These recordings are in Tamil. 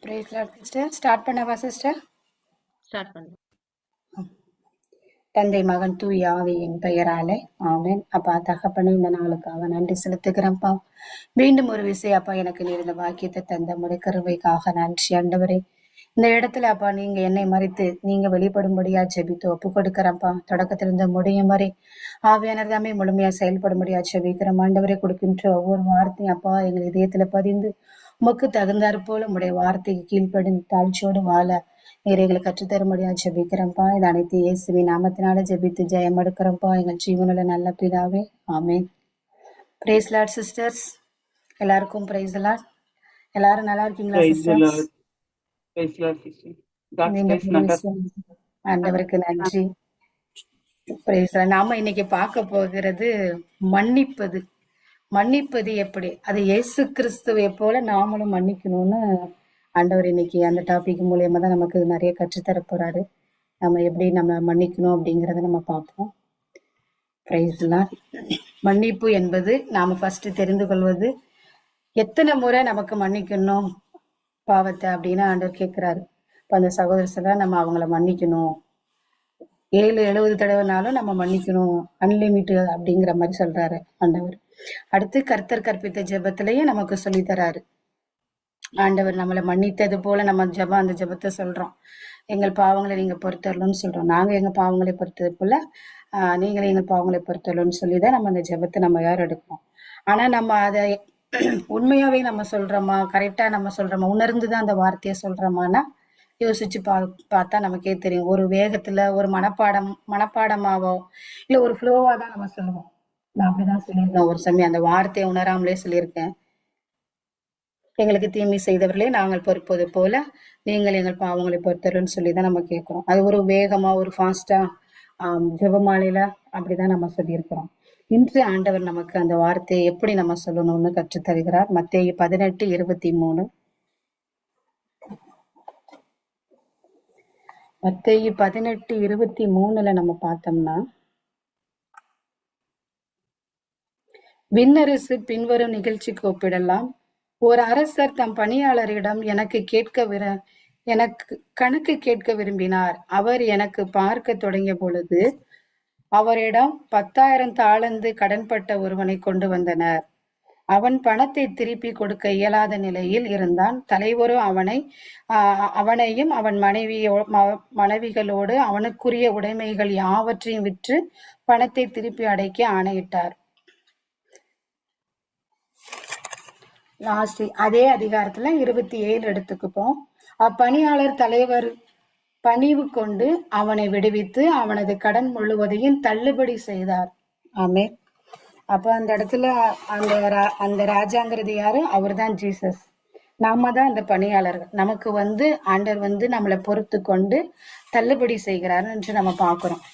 Price lord sister. ஸ்டார்ட் பண்ணவா சிஸ்டர்? ஸ்டார்ட் பண்ணு. தந்தை மகன் தூய் ஆவியின் பெயராலே ஆமென். அப்பா தகப்பனே, இந்த நாளுக்காக நன்றி செலுத்துகிறேன்ப்பா. மீண்டும் ஒரு விஷயம் அப்பா, எனக்கு நீர் இந்த வாக்கியத்தை தந்த முறை கருவைக்காக நன்றி ஆண்டவரே. இந்த இடத்துல அப்பா நீங்க என்னை மறித்து நீங்க வெளிப்படும்படியா ஜெபித்து ஒப்பு கொடுக்கிறப்பா. தொடக்கத்திலிருந்து முடியும் வரை ஆவியானதாமே முழுமையா செயல்படும்படியா ஜெபிக்கிறோம் ஆண்டவரே. கொடுக்கின்ற ஒவ்வொரு வார்த்தையும் அப்பா எங்கள் இதயத்துல பதிந்து உமக்கு தகுந்தாற் போல உடைய வார்த்தைக்கு கீழ்ப்படி தாழ்ச்சியோடு வாழ நீர் எங்களை கற்றுத்தரும்படியா ஜெபிக்கிறோம்ப்பா. இது அனைத்து இயேசுவின் நாமத்தினால ஜெபித்து ஜெயம் எடுக்கிறோம்ப்பா எங்கள் ஜீவனுள்ள நல்ல பிதாவே ஆமென். Praise Lord sisters. எல்லாருக்கும் பிரைஸ் லார்ட். எல்லாரும் நல்லா இருக்கீங்களா சிஸ்டர்ஸ்? ஆண்டவருக்கு நன்றி. நாம இன்னைக்கு பார்க்க போகிறது மன்னிப்பது. மன்னிப்பது எப்படி, அது இயேசு கிறிஸ்துவை போல நாமளும் மன்னிக்கணும்னு ஆண்டவர் இன்னைக்கு அந்த டாபிக் மூலியமா தான் நமக்கு நிறைய கற்றுத்தர போறாரு. நம்ம எப்படி நம்ம மன்னிக்கணும் அப்படிங்கறத நம்ம பார்ப்போம். Praise lord. மன்னிப்பு என்பது நாம ஃபர்ஸ்ட் தெரிந்து கொள்வது, எத்தனை முறை நமக்கு மன்னிக்கணும் பாவத்தை அப்படின்னு ஆண்டவர் கேட்கிறாரு. இப்ப அந்த சகோதரர்ல நம்ம அவங்கள மன்னிக்கணும், 70 தடவைனாலும் நம்ம மன்னிக்கணும், அன்லிமிட்டட் அப்படிங்கிற மாதிரி சொல்றாரு ஆண்டவர். அடுத்து கர்த்தர் கற்பித்த ஜெபத்திலேயே நமக்கு சொல்லி தராரு. ஆண்டவர் நம்மளை மன்னித்தது போல நம்ம ஜெபம், அந்த ஜெபத்தை சொல்றோம். எங்கள் பாவங்களை நீங்க பொறுத்தரலும்னு சொல்றோம். நாங்க எங்க பாவங்களை பொறுத்தது போல நீங்களே எங்கள் பாவங்களை பொறுத்தரலும்னு சொல்லிதான் நம்ம அந்த ஜெபத்தை நம்ம யார் எடுக்கிறோம். ஆனா நம்ம அதை உண்மையாவே நம்ம சொல்றோமா, கரெக்டா நம்ம சொல்றோமா, உணர்ந்துதான் அந்த வார்த்தையை சொல்றோமானா யோசிச்சு பார்த்தா நமக்கே தெரியும். ஒரு வேகத்துல ஒரு மனப்பாடமாவோ இல்ல ஒரு ஃப்ளோவா தான் நம்ம சொல்லுவோம். நான் அப்படிதான் சொல்லியிருக்கேன். ஒரு சமயம் அந்த வார்த்தையை உணராமலே சொல்லியிருக்கேன். எங்களுக்கு தீமை செய்தவர்களே நாங்கள் பொறுப்பது போல நீங்கள் எங்கள் பாவங்களை பொறுத்தருன்னு சொல்லிதான் நம்ம கேட்கிறோம். அது ஒரு வேகமா ஒரு ஃபாஸ்டா ஜெபமாலையில அப்படிதான் நம்ம சொல்லியிருக்கிறோம். இன்று ஆண்டவர் நமக்கு அந்த வார்த்தையை எப்படி நம்ம சொல்லணும்னு கற்றுத் தருகிறார். மத்தேயு 18:23. மத்தேயு 18:23 நம்ம பார்த்தோம்னா, விண்ணரசு பின்வரும் நிகழ்ச்சிக்கு ஒப்பிடலாம். ஒரு அரசர் தம் பணியாளரிடம் எனக்கு கணக்கு கேட்க விரும்பினார். அவர் எனக்கு பார்க்க தொடங்கிய பொழுது அவரிடம் 10,000 தாலந்து கடன்பட்ட ஒருவனை கொண்டு வந்தனர். அவன் பணத்தை திருப்பி கொடுக்க இயலாத நிலையில் இருந்தான். தலைவரோ அவனையும் அவன் மனைவிகளோடு அவனுக்குரிய உடைமைகள் யாவற்றையும் விற்று பணத்தை திருப்பி அடைக்க ஆணையிட்டார். அதே அதிகாரத்துல 27 எடுத்துக்குப்போம். அப்பணியாளர் தலைவர் பணிவு கொண்டு அவனை விடுவித்து அவனது கடன் முழுவதையும் தள்ளுபடி செய்தார். ஆமே. அப்ப அந்த இடத்துல அந்த ராஜாங்கிறது யாரு? அவர் தான் ஜீசஸ். நாம தான் அந்த பணியாளர்கள். நமக்கு ஆண்டவர் நம்மளை பொறுத்து கொண்டு தள்ளுபடி செய்கிறாரு என்று நம்ம பார்க்கிறோம்.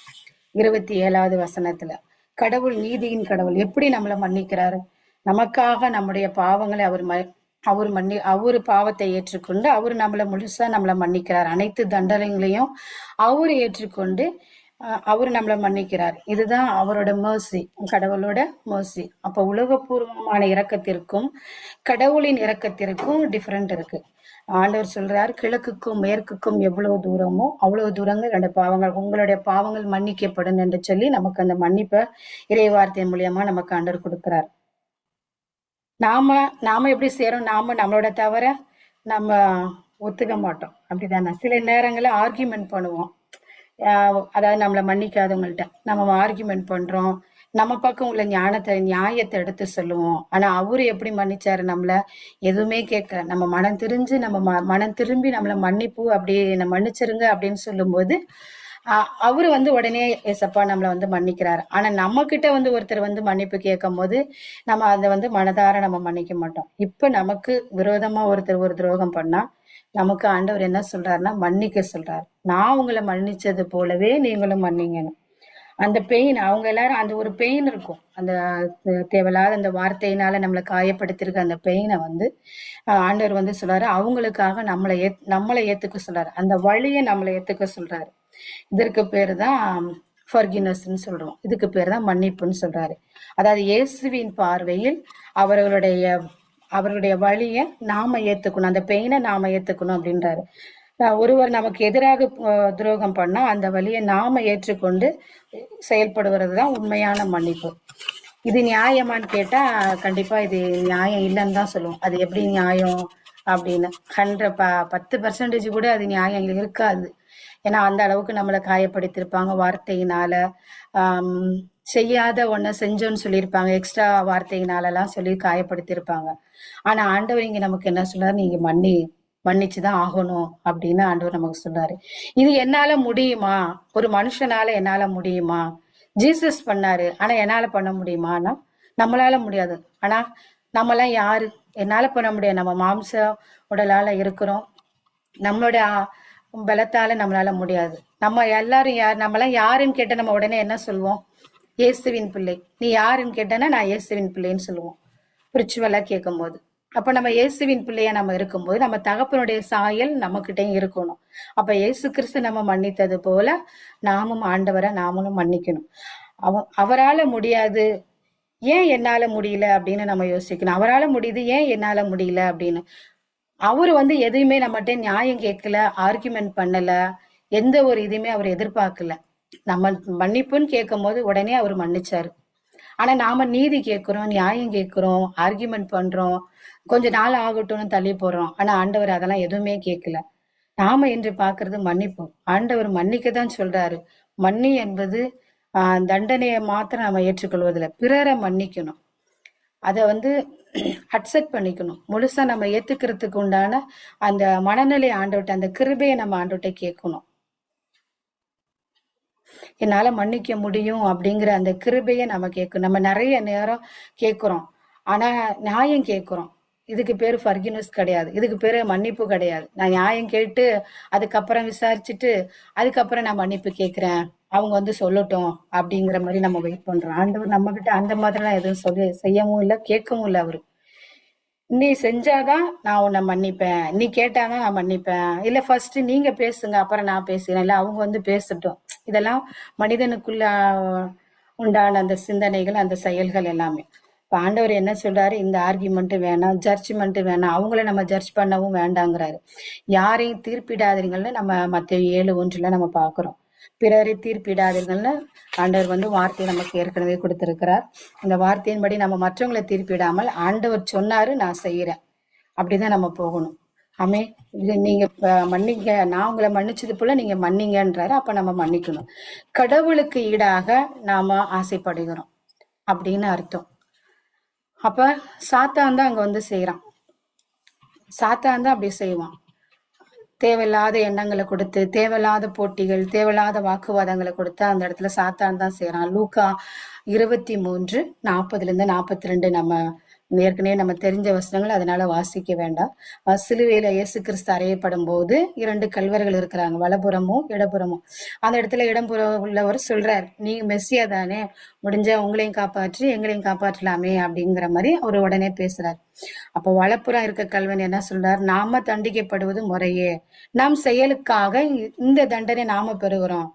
27வது வசனத்துல கடவுள் நீதியின் கடவுள் எப்படி நம்மளை மன்னிக்கிறாரு? நமக்காக நம்முடைய பாவங்களை அவரு பாவத்தை ஏற்றுக்கொண்டு அவரு நம்மளை மன்னிக்கிறார். அனைத்து தண்டனைகளையும் அவரு ஏற்றுக்கொண்டு அவரு நம்மளை மன்னிக்கிறார். இதுதான் அவரோட மர்சி, கடவுளோட மர்சி. அப்ப உலகபூர்வமான இரக்கத்திற்கும் கடவுளின் இரக்கத்திற்கும் டிஃபரெண்ட் இருக்கு. ஆண்டவர் சொல்றார், கிழக்குக்கும் மேற்குக்கும் எவ்வளவு தூரமோ அவ்வளவு தூரங்கள் ரெண்டு பாவங்கள் உங்களுடைய பாவங்கள் மன்னிக்கப்படும் என்று சொல்லி நமக்கு அந்த மன்னிப்பை இறைவார்த்தை மூலியமா நமக்கு ஆண்டவர் கொடுக்கிறார். நாம எப்படி செய்யறோம்? நம்மளோட தவிர நம்ம ஒத்துக்க மாட்டோம், அப்படிதானே? சில நேரங்கள்ல ஆர்கியூமெண்ட் பண்ணுவோம். அதாவது நம்மளை மன்னிக்காதவங்கள்ட்ட நம்ம ஆர்கியூமெண்ட் பண்றோம். நம்ம பக்கம் உள்ள நியாயத்தை எடுத்து சொல்லுவோம். ஆனா அவரு எப்படி மன்னிச்சாரு? நம்மள எதுவுமே கேட்கல, நம்ம மனம் திரும்பி நம்மள மன்னிப்பு அப்படி மன்னிச்சிருங்க அப்படின்னு சொல்லும் போது அவரு உடனே ஏசப்பா நம்மள மன்னிக்கிறாரு. ஆனா நம்ம கிட்ட ஒருத்தர் மன்னிப்பு கேட்கும் போது நம்ம அதை மனதார நம்ம மன்னிக்க மாட்டோம். இப்ப நமக்கு விரோதமா ஒருத்தர் ஒரு துரோகம் பண்ணா நமக்கு ஆண்டவர் என்ன சொல்றாருன்னா மன்னிக்க சொல்றாரு. நான் உங்களை மன்னிச்சது போலவே நீங்களும் மன்னிங்கன்னு. அந்த பெயின், அவங்க எல்லாரும் அந்த ஒரு பெயின் இருக்கும். அந்த தேவையில்லாத அந்த வார்த்தையினால நம்மளை காயப்படுத்திருக்க அந்த பெயினை ஆண்டவர் சொல்றாரு அவங்களுக்காக நம்மளை ஏத்துக்க சொல்றாரு. அந்த வழியை நம்மளை ஏத்துக்க சொல்றாரு. இதற்கு பேரு தான் ஃபர்கிவ்னஸ்ன்னு சொல்றோம். இதுக்கு பேர் தான் மன்னிப்புன்னு சொல்றாரு. அதாவது இயேசுவின் பார்வையில் அவருடைய வழியை நாம ஏத்துக்கணும், அந்த பெயினை நாம ஏத்துக்கணும் அப்படின்றாரு. ஒருவர் நமக்கு எதிராக துரோகம் பண்ணா அந்த வழியை நாம ஏற்றுக்கொண்டு செயல்படுவது தான் உண்மையான மன்னிப்பு. இது நியாயமான்னு கேட்டா கண்டிப்பா இது நியாயம் இல்லைன்னு தான் சொல்லுவோம். அது எப்படி நியாயம் அப்படின்னு 10% கூட அது நியாயம் இருக்காது. ஏன்னா அந்த அளவுக்கு நம்மளை காயப்படுத்திருப்பாங்க வார்த்தையினால. செய்யாத ஒன்ன செஞ்சோன்னு சொல்லியிருப்பாங்க, எக்ஸ்ட்ரா வார்த்தையினால எல்லாம் சொல்லி காயப்படுத்திருப்பாங்க. ஆனா ஆண்டவர் இங்க நமக்கு என்ன சொல்றாரு, நீங்க மன்னிச்சுதான் ஆகணும் அப்படின்னு ஆண்டவர் நமக்கு சொல்றாரு. இது என்னால முடியுமா? ஒரு மனுஷனால என்னால முடியுமா? ஜீசஸ் பண்ணாரு, ஆனா என்னால பண்ண முடியுமானா நம்மளால முடியாது. ஆனா நம்மளாம் யாரு? என்னால பண்ண முடியாது. நம்ம மாம்ச உடலால இருக்கிறோம், நம்மளோட பலத்தால நம்மளால முடியாது. நம்ம எல்லாரும் யார்? நம்மளாம் யாருன்னு கேட்ட நம்ம உடனே என்ன சொல்லுவோம்? இயேசுவின் பிள்ளை. நீ யாருன்னு கேட்டனா நான் இயேசுவின் பிள்ளைன்னு சொல்லுவோம், பிரிச்சுவலா கேட்கும் போது. அப்ப நம்ம இயேசுவின் பிள்ளையா நம்ம இருக்கும்போது நம்ம தகப்பனுடைய சாயல் நம்ம கிட்டையும் இருக்கணும். அப்ப இயேசு கிறிஸ்து நம்ம மன்னித்தது போல நாமும் ஆண்டவரை நாமளும் மன்னிக்கணும். அவரால முடியாது, ஏன் என்னால முடியல அப்படின்னு நம்ம யோசிக்கணும். அவரால முடியுது, ஏன் என்னால முடியல அப்படின்னு. அவரு எதையுமே நம்மகிட்ட நியாயம் கேட்கல, ஆர்குமெண்ட் பண்ணல, எந்த ஒரு இதுவுமே அவர் எதிர்பார்க்கல. நம்ம மன்னிப்புன்னு கேட்கும் போது உடனே அவர் மன்னிச்சாரு. ஆனா நாம நீதி கேட்கிறோம், நியாயம் கேட்கிறோம், ஆர்குமெண்ட் பண்றோம், கொஞ்ச நாள் ஆகட்டும்னு தள்ளி போடுறோம். ஆனா ஆண்டவர் அதெல்லாம் எதுவுமே கேட்கல. நாம இன்று பாக்குறது மன்னிப்பு. ஆண்டவர் மன்னிக்கதான் சொல்றாரு. மன்னி என்பது தண்டனையை மாத்திரம் நம்ம ஏற்றுக்கொள்வதில்லை, பிறரை மன்னிக்கணும். அதை அக்செப்ட் பண்ணிக்கணும். முழுசா நம்ம ஏத்துக்கிறதுக்கு உண்டான அந்த மனநிலை ஆண்டவர்கிட்ட, அந்த கிருபையை நம்ம ஆண்டவர்கிட்ட கேட்கணும். என்னால மன்னிக்க முடியும் அப்படிங்கிற அந்த கிருபையை நம்ம கேட்கணும். நம்ம நிறைய நேரம் கேட்கிறோம், ஆனா நியாயம் கேட்கிறோம். இதுக்கு பேரு ஃபர்கிவ்னஸ் கிடையாது, இதுக்கு பேரு மன்னிப்பு கிடையாது. நான் நியாயம் கேட்டு அதுக்கப்புறம் விசாரிச்சுட்டு அதுக்கப்புறம் நான் மன்னிப்பு கேட்கிறேன், அவங்க சொல்லட்டும் அப்படிங்கிற மாதிரி நம்ம வெயிட் பண்றோம். ஆண்டவர் நம்ம கிட்ட அந்த மாதிரிலாம் எதுவும் செய்யவும் இல்லை, கேட்கவும் இல்லை. அவரு நீ செஞ்சாதான் நான் உன்னை மன்னிப்பேன், நீ கேட்டாதான் நான் மன்னிப்பேன், இல்ல ஃபர்ஸ்ட் நீங்க பேசுங்க அப்புறம் நான் பேசுறேன், இல்ல அவங்க பேசட்டும். இதெல்லாம் மனிதனுக்குள்ள உண்டான அந்த சிந்தனைகள், அந்த செயல்கள் எல்லாமே. இப்ப ஆண்டவர் என்ன சொல்றாரு, இந்த ஆர்கியூமெண்ட் வேணாம், ஜட்ஜ்மெண்ட் வேணாம், அவங்கள நம்ம ஜட்ஜ் பண்ணவும் வேண்டாங்கிறாரு. யாரையும் தீர்ப்பிடாதீங்கன்னு நம்ம மத்தேயு 7:1 நம்ம பாக்குறோம். பிறரை தீர்ப்பிடாதீர்கள்னு ஆண்டவர் வார்த்தையை நமக்கு ஏற்கனவே கொடுத்திருக்கிறார். அந்த வார்த்தையின்படி நம்ம மற்றவங்களை தீர்ப்பிடாமல் ஆண்டவர் சொன்னாரு நான் செய்யறேன், அப்படிதான் நம்ம போகணும். ஆமே, இது நீங்க மன்னிங்க, நான் உங்களை மன்னிச்சது போல நீங்க மன்னிங்கன்றாரு. அப்ப நம்ம மன்னிக்கணும். கடவுளுக்கு ஈடாக நாம ஆசைப்படுகிறோம் அப்படின்னு அர்த்தம். அப்ப சாத்தான் தான் அங்க செய்யறான். சாத்தான் தான் அப்படி செய்வான். தேவையில்லாத எண்ணங்களை கொடுத்து, தேவையில்லாத போட்டிகள், தேவையில்லாத வாக்குவாதங்களை கொடுத்து அந்த இடத்துல சாத்தான் தான் செய்யறான். லூக்கா 23:40-42 நம்ம ஏற்கனவே நம்ம தெரிஞ்ச வசனங்கள், அதனால வாசிக்க வேண்டாம். சிலுவையில இயேசு கிறிஸ்து அறையப்படும் போது 2 கல்வர்கள் இருக்கிறாங்க, வலப்புறமும் இடப்புறமும். அந்த இடத்துல இடம்புறம் உள்ளவர் சொல்றார், நீங்க மெஸ்ஸியா தானே, முடிஞ்ச உங்களையும் காப்பாற்றி எங்களையும் காப்பாற்றலாமே அப்படிங்கிற மாதிரி அவர் உடனே பேசுறார். அப்ப வலப்புறம் இருக்க கல்வன் என்ன சொல்றார், நாம தண்டிக்கப்படுவது முறையே, நம் செயலுக்காக இந்த தண்டனை நாம பெறுகிறோம்,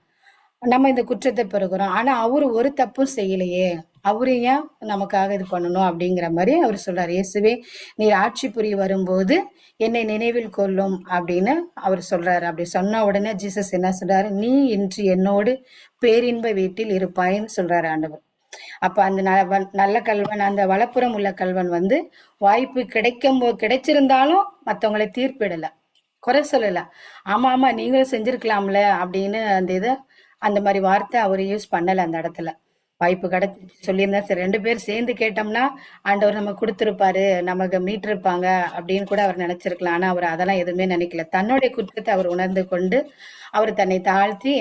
நம்ம இந்த குற்றத்தை பெறுகிறோம், ஆனா அவரு ஒரு தப்பும் செய்யலையே, அவரு ஏன் நமக்காக இது பண்ணணும் அப்படிங்கிற மாதிரி அவர் சொல்றாரு. இயேசுவே நீர் ஆட்சி புரிய வரும்போது என்னை நினைவில் கொள்ளும் அப்படின்னு அவர் சொல்றாரு. அப்படி சொன்ன உடனே ஜீசஸ் என்ன சொல்றாரு, நீ இன்று என்னோடு பேரின்ப வீட்டில் இருப்பாயின்னு சொல்றாரு ஆண்டவர். அப்ப அந்த நல்ல கல்வன், அந்த வலப்புறம் உள்ள கல்வன் வாய்ப்பு கிடைச்சிருந்தாலும் மத்தவங்களை தீர்ப்பிடல, குறை சொல்லல. ஆமா ஆமா நீங்களும் செஞ்சிருக்கலாம்ல அப்படின்னு அந்த மாதிரி வார்த்தை அவர் யூஸ் பண்ணல. அந்த இடத்துல வாய்ப்பு கிடைச்சி சொல்லியிருந்தா சரி, 2 பேர் சேர்ந்து கேட்டோம்னா ஆண்டவர் நம்ம கொடுத்திருப்பாரு, நமக்கு மீட்டிருப்பாங்க அப்படின்னு கூட அவர் நினைச்சிருக்கலாம். ஆனா அவர் அதெல்லாம் எதுவுமே நினைக்கல. தன்னுடைய குற்றத்தை அவர் உணர்ந்து கொண்டு அவர் தன்னை தாழ்த்தி,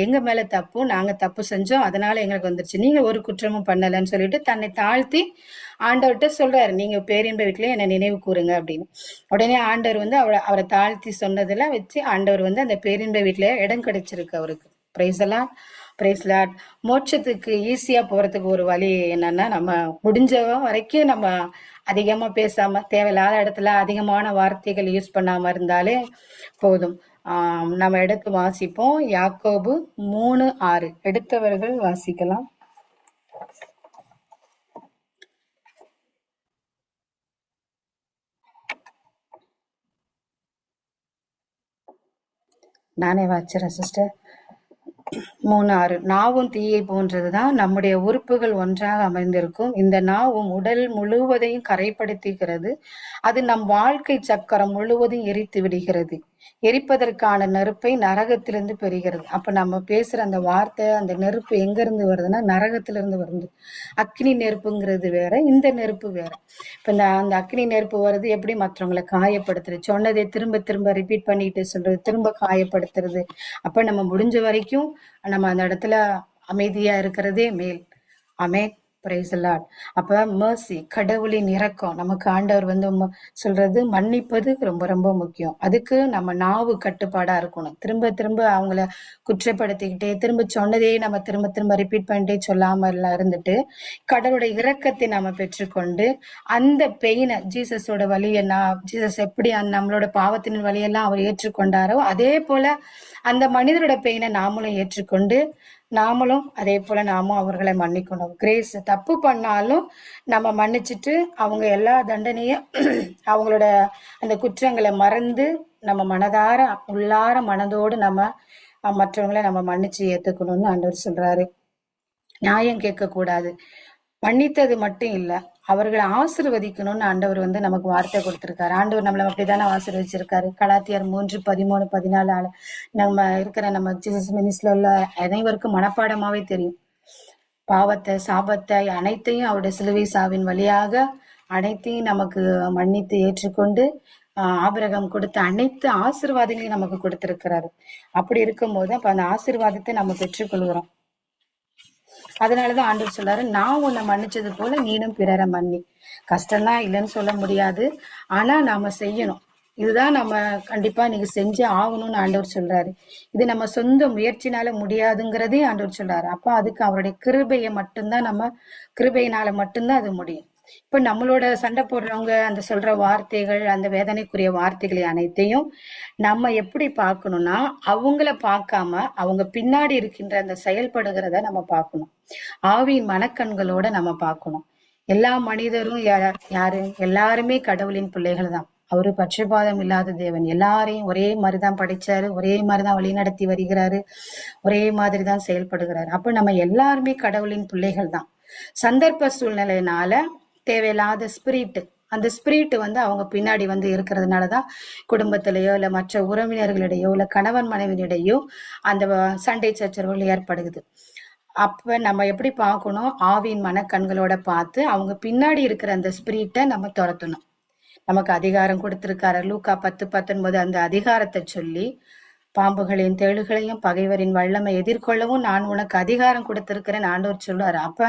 எங்க மேல தப்பு, நாங்க தப்பு செஞ்சோம், அதனால எங்களுக்கு வந்துருச்சு, நீங்க ஒரு குற்றமும் பண்ணலன்னு சொல்லிட்டு தன்னை தாழ்த்தி ஆண்டவர்கிட்ட சொல்றாரு, நீங்க பேரின்ப வீட்டுல என்னை நினைவு கூறுங்க அப்படின்னு. உடனே ஆண்டவர் அவரை தாழ்த்தி சொன்னதுல வச்சு ஆண்டவர் அந்த பேரின்ப வீட்டுல இடம் கிடைச்சிருக்கு அவருக்கு. பிரைஸ் எல்லாம், பிரைஸ் லார்ட். மோட்சத்துக்கு ஈஸியா போறதுக்கு ஒரு வழி என்னன்னா, நம்ம முடிஞ்ச வரைக்கும் நம்ம அதிகமா பேசாம, தேவையில்லாத இடத்துல அதிகமான வார்த்தைகள் யூஸ் பண்ணாம இருந்தாலே போதும். நம்ம எடுத்து வாசிப்போம். யாக்கோபு 3:6 எடுத்தவர்கள் வாசிக்கலாம். நானே வாச்சிறேன் சிஸ்டர். 3:6 நாவும் தீயை போன்றதுதான். நம்முடைய உறுப்புகள் ஒன்றாக அமைந்திருக்கும். இந்த நாவும் உடல் முழுவதையும் கரைப்படுத்துகிறது. அது நம் வாழ்க்கை சக்கரம் முழுவதும் எரித்து விடுகிறது. எரிப்பதற்கான நெருப்பை நரகத்திலிருந்து பெறுகிறது. அப்ப நம்ம பேசுற அந்த வார்த்தை, அந்த நெருப்பு எங்க இருந்து வருதுன்னா நரகத்திலிருந்து வருது. அக்னி நெருப்புங்கிறது வேற, இந்த நெருப்பு வேற. இப்ப அந்த அக்னி நெருப்பு வருது எப்படி மற்றவங்களை காயப்படுத்துறது, சொன்னதை திரும்ப திரும்ப ரிப்பீட் பண்ணிட்டு சொல்றது, திரும்ப காயப்படுத்துறது. அப்ப நம்ம முடிஞ்ச வரைக்கும் நம்ம அந்த இடத்துல அமைதியா இருக்கிறதே மேல். ஆமென். Praise Lord. அப்ப mercy, கடவுளின் இரக்கம், நமக்கு ஆண்டவர் வந்து சொல்றது மன்னிப்பது ரொம்ப ரொம்ப முக்கியம். அதுக்கு நம்ம நாவு கட்டுப்பாடா இருக்கணும். திரும்ப திரும்ப அவங்கள குற்றப்படுத்திக்கிட்டே திரும்ப சொன்னதே நம்ம திரும்ப திரும்ப ரிப்பீட் பண்ணிட்டே சொல்லாம இருந்துட்டு கடவுளுடைய இரக்கத்தை நாம பெற்றுக்கொண்டு அந்த பெயினை, ஜீசஸோட வழியை, ஜீசஸ் எப்படி நம்மளோட பாவத்தின் வழியெல்லாம் அவர் ஏற்றுக்கொண்டாரோ அதே போல அந்த மனிதரோட பெயினை நாமளும் ஏற்றுக்கொண்டு நாமளும் அதே போல நாமும் அவர்களை மன்னிக்கணும். கிரேஸ், தப்பு பண்ணாலும் நம்ம மன்னிச்சுட்டு அவங்க எல்லா தண்டனையும் அவங்களோட அந்த குற்றங்களை மறந்து நம்ம மனதார உள்ளார மனதோடு நம்ம மற்றவங்களை நம்ம மன்னிச்சு ஏத்துக்கணும்னு ஆண்டவர் சொல்றாரு. நியாயம் கேட்க கூடாது. மன்னித்தது மட்டும் இல்ல, அவர்களை ஆசீர்வதிக்கணும்னு ஆண்டவர் வந்து நமக்கு வார்த்தை கொடுத்திருக்காரு. ஆண்டவர் நம்மள அப்படித்தானே ஆசீர்வதிச்சிருக்காரு. கலாத்தியர் 3:13-14 நம்ம இருக்கிற நம்ம ஜீசஸ் மினிஸ்ட்ரியில உள்ள அனைவருக்கும் மனப்பாடமாவே தெரியும். பாவத்தை, சாபத்தை அனைத்தையும் அவருடைய சிலுவை சாவின் வழியாக அனைத்தையும் நமக்கு மன்னித்து ஏற்றுக்கொண்டு ஆபிரகாம் கொடுத்த அனைத்து ஆசீர்வாதங்களையும் நமக்கு கொடுத்திருக்கிறாரு. அப்படி இருக்கும்போது அப்ப அந்த ஆசீர்வாதத்தை நம்ம பெற்றுக்கொள்கிறோம். அதனாலதான் ஆண்டவர் சொல்றாரு, நான் உன்னை மன்னிச்சது போல நீனும் பிறரை மன்னி. கஷ்டம்தான் இல்லைன்னு சொல்ல முடியாது, ஆனா நாம செய்யணும். இதுதான் நம்ம கண்டிப்பா நீங்க செஞ்சு ஆகணும்னு ஆண்டவர் சொல்றாரு. இது நம்ம சொந்த முயற்சினால முடியாதுங்கிறதே ஆண்டவர் சொல்றாரு. அப்ப அதுக்கு அவருடைய கிருபையை மட்டும்தான், நம்ம கிருபையினால மட்டும்தான் அது முடியும். இப்ப நம்மளோட சண்டை போடுறவங்க அந்த சொல்ற வார்த்தைகள், அந்த வேதனைக்குரிய வார்த்தைகளை அனைத்தையும் நம்ம எப்படி பார்க்கணும்னா அவங்கள பார்க்காம அவங்க பின்னாடி இருக்கின்ற அந்த செயல்படுகிறத நம்ம பார்க்கணும். ஆவியின் மனக்கண்களோட நம்ம பார்க்கணும். எல்லா மனிதரும் யாரு, எல்லாருமே கடவுளின் பிள்ளைகள் தான். அவரு பட்சபாதம் இல்லாத தேவன். எல்லாரையும் ஒரே மாதிரிதான் படைச்சாரு, ஒரே மாதிரிதான் வழி நடத்தி வருகிறாரு, ஒரே மாதிரிதான் செயல்படுகிறாரு. அப்ப நம்ம எல்லாருமே கடவுளின் பிள்ளைகள் தான். சந்தர்ப்ப சூழ்நிலையினால தேவையில்லாத ஸ்பிரிட், அந்த ஸ்பிரிட் வந்து அவங்க பின்னாடி வந்து இருக்கிறதுனாலதான் குடும்பத்திலேயோ இல்ல மற்ற உறவினர்களிடையோ இல்ல கணவன் மனைவியிடையோ அந்த சண்டை சச்சரவுகள் ஏற்படுகிறது. அப்ப நம்ம எப்படி பார்க்கணும், ஆவியின் மனக்கண்களோட பார்த்து அவங்க பின்னாடி இருக்கிற அந்த ஸ்பிரிட்டை நம்ம துரத்தணும். நமக்கு அதிகாரம் கொடுத்திருக்காரு. லூக்கா 10:19 அந்த அதிகாரத்தை சொல்லி, பாம்புகளின் தேளுகளையும் பகைவரின் வல்லமை எதிர்கொள்ளவும் நான் உனக்கு அதிகாரம் கொடுத்திருக்கிறேன் ஆண்டவர் சொல்லுவாரு. அப்ப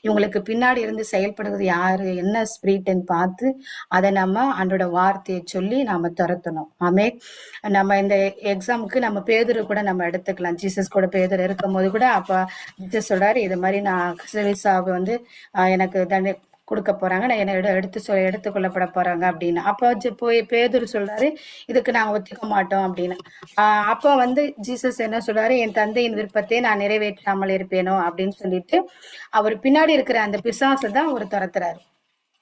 இவங்களுக்கு பின்னாடி இருந்து செயல்படுவது யாரு, என்ன ஸ்பிரிட்ன்னு பார்த்து அதை நம்ம ஆண்டோட வார்த்தையை சொல்லி நாம துரத்தணும். ஆமே. நம்ம இந்த எக்ஸாமுக்கு நம்ம பேதுரு கூட நம்ம எடுத்துக்கலாம். ஜீசஸ் கூட பேதுரு இருக்கும் போது கூட அப்ப ஜீசஸ் சொல்றாரு, இது மாதிரி நான் சிலுவைசாவு வந்து எனக்கு கொடுக்க போறாங்க, நான் என்ன எடுத்துக்கொள்ளப்பட போறாங்க அப்படின்னு. அப்ப போய் பேதுரு சொல்றாரு, இதுக்கு நாங்க ஒத்துக்க மாட்டோம் அப்படின்னு. அப்ப வந்து ஜீசஸ் என்ன சொல்றாரு, என் தந்தையின் விருப்பத்தை நான் நிறைவேற்றாமல் இருப்பேனோ அப்படின்னு சொல்லிட்டு அவர் பின்னாடி இருக்கிற அந்த பிசாசை தான் அவர் துரத்துறாரு.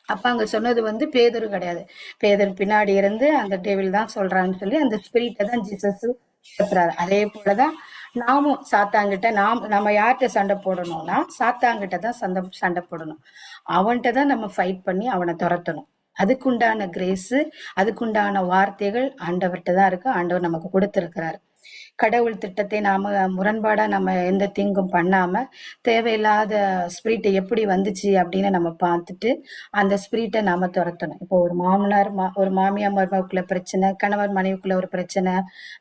அப்ப அங்க சொன்னது வந்து பேதுரு கிடையாது, பேதுரு பின்னாடி இருந்து அந்த டேவில் தான் சொல்றான்னு சொல்லி அந்த ஸ்பிரிட்டை தான் ஜீசஸ் துரத்துறாரு. அதே போலதான் நாமும் சாத்தாங்கிட்ட நம்ம யார்கிட்ட சண்டை போடணும்னா சாத்தாங்கிட்ட தான் சண்டை போடணும். அவன்கிட்ட தான் நம்ம ஃபைட் பண்ணி அவனை துரத்தணும். அதுக்குண்டான கிரேஸ், அதுக்குண்டான வார்த்தைகள் ஆண்டவர்கிட்ட தான் இருக்கு. ஆண்டவர் நமக்கு கொடுத்திருக்கிறாரு. கடவுள் திட்டத்தை நாம முரண்பாடா நம்ம எந்த தீங்கும் பண்ணாம தேவையில்லாத ஸ்பிரிட் எப்படி வந்துச்சு அப்படின்னு நம்ம பார்த்துட்டு அந்த ஸ்பிரிட்டை நாம துரத்தணும். இப்போ ஒரு மாமனார் ஒரு மாமியார் மருமகளுக்குள்ள பிரச்சனை, கணவர் மனைவிக்குள்ள ஒரு பிரச்சனை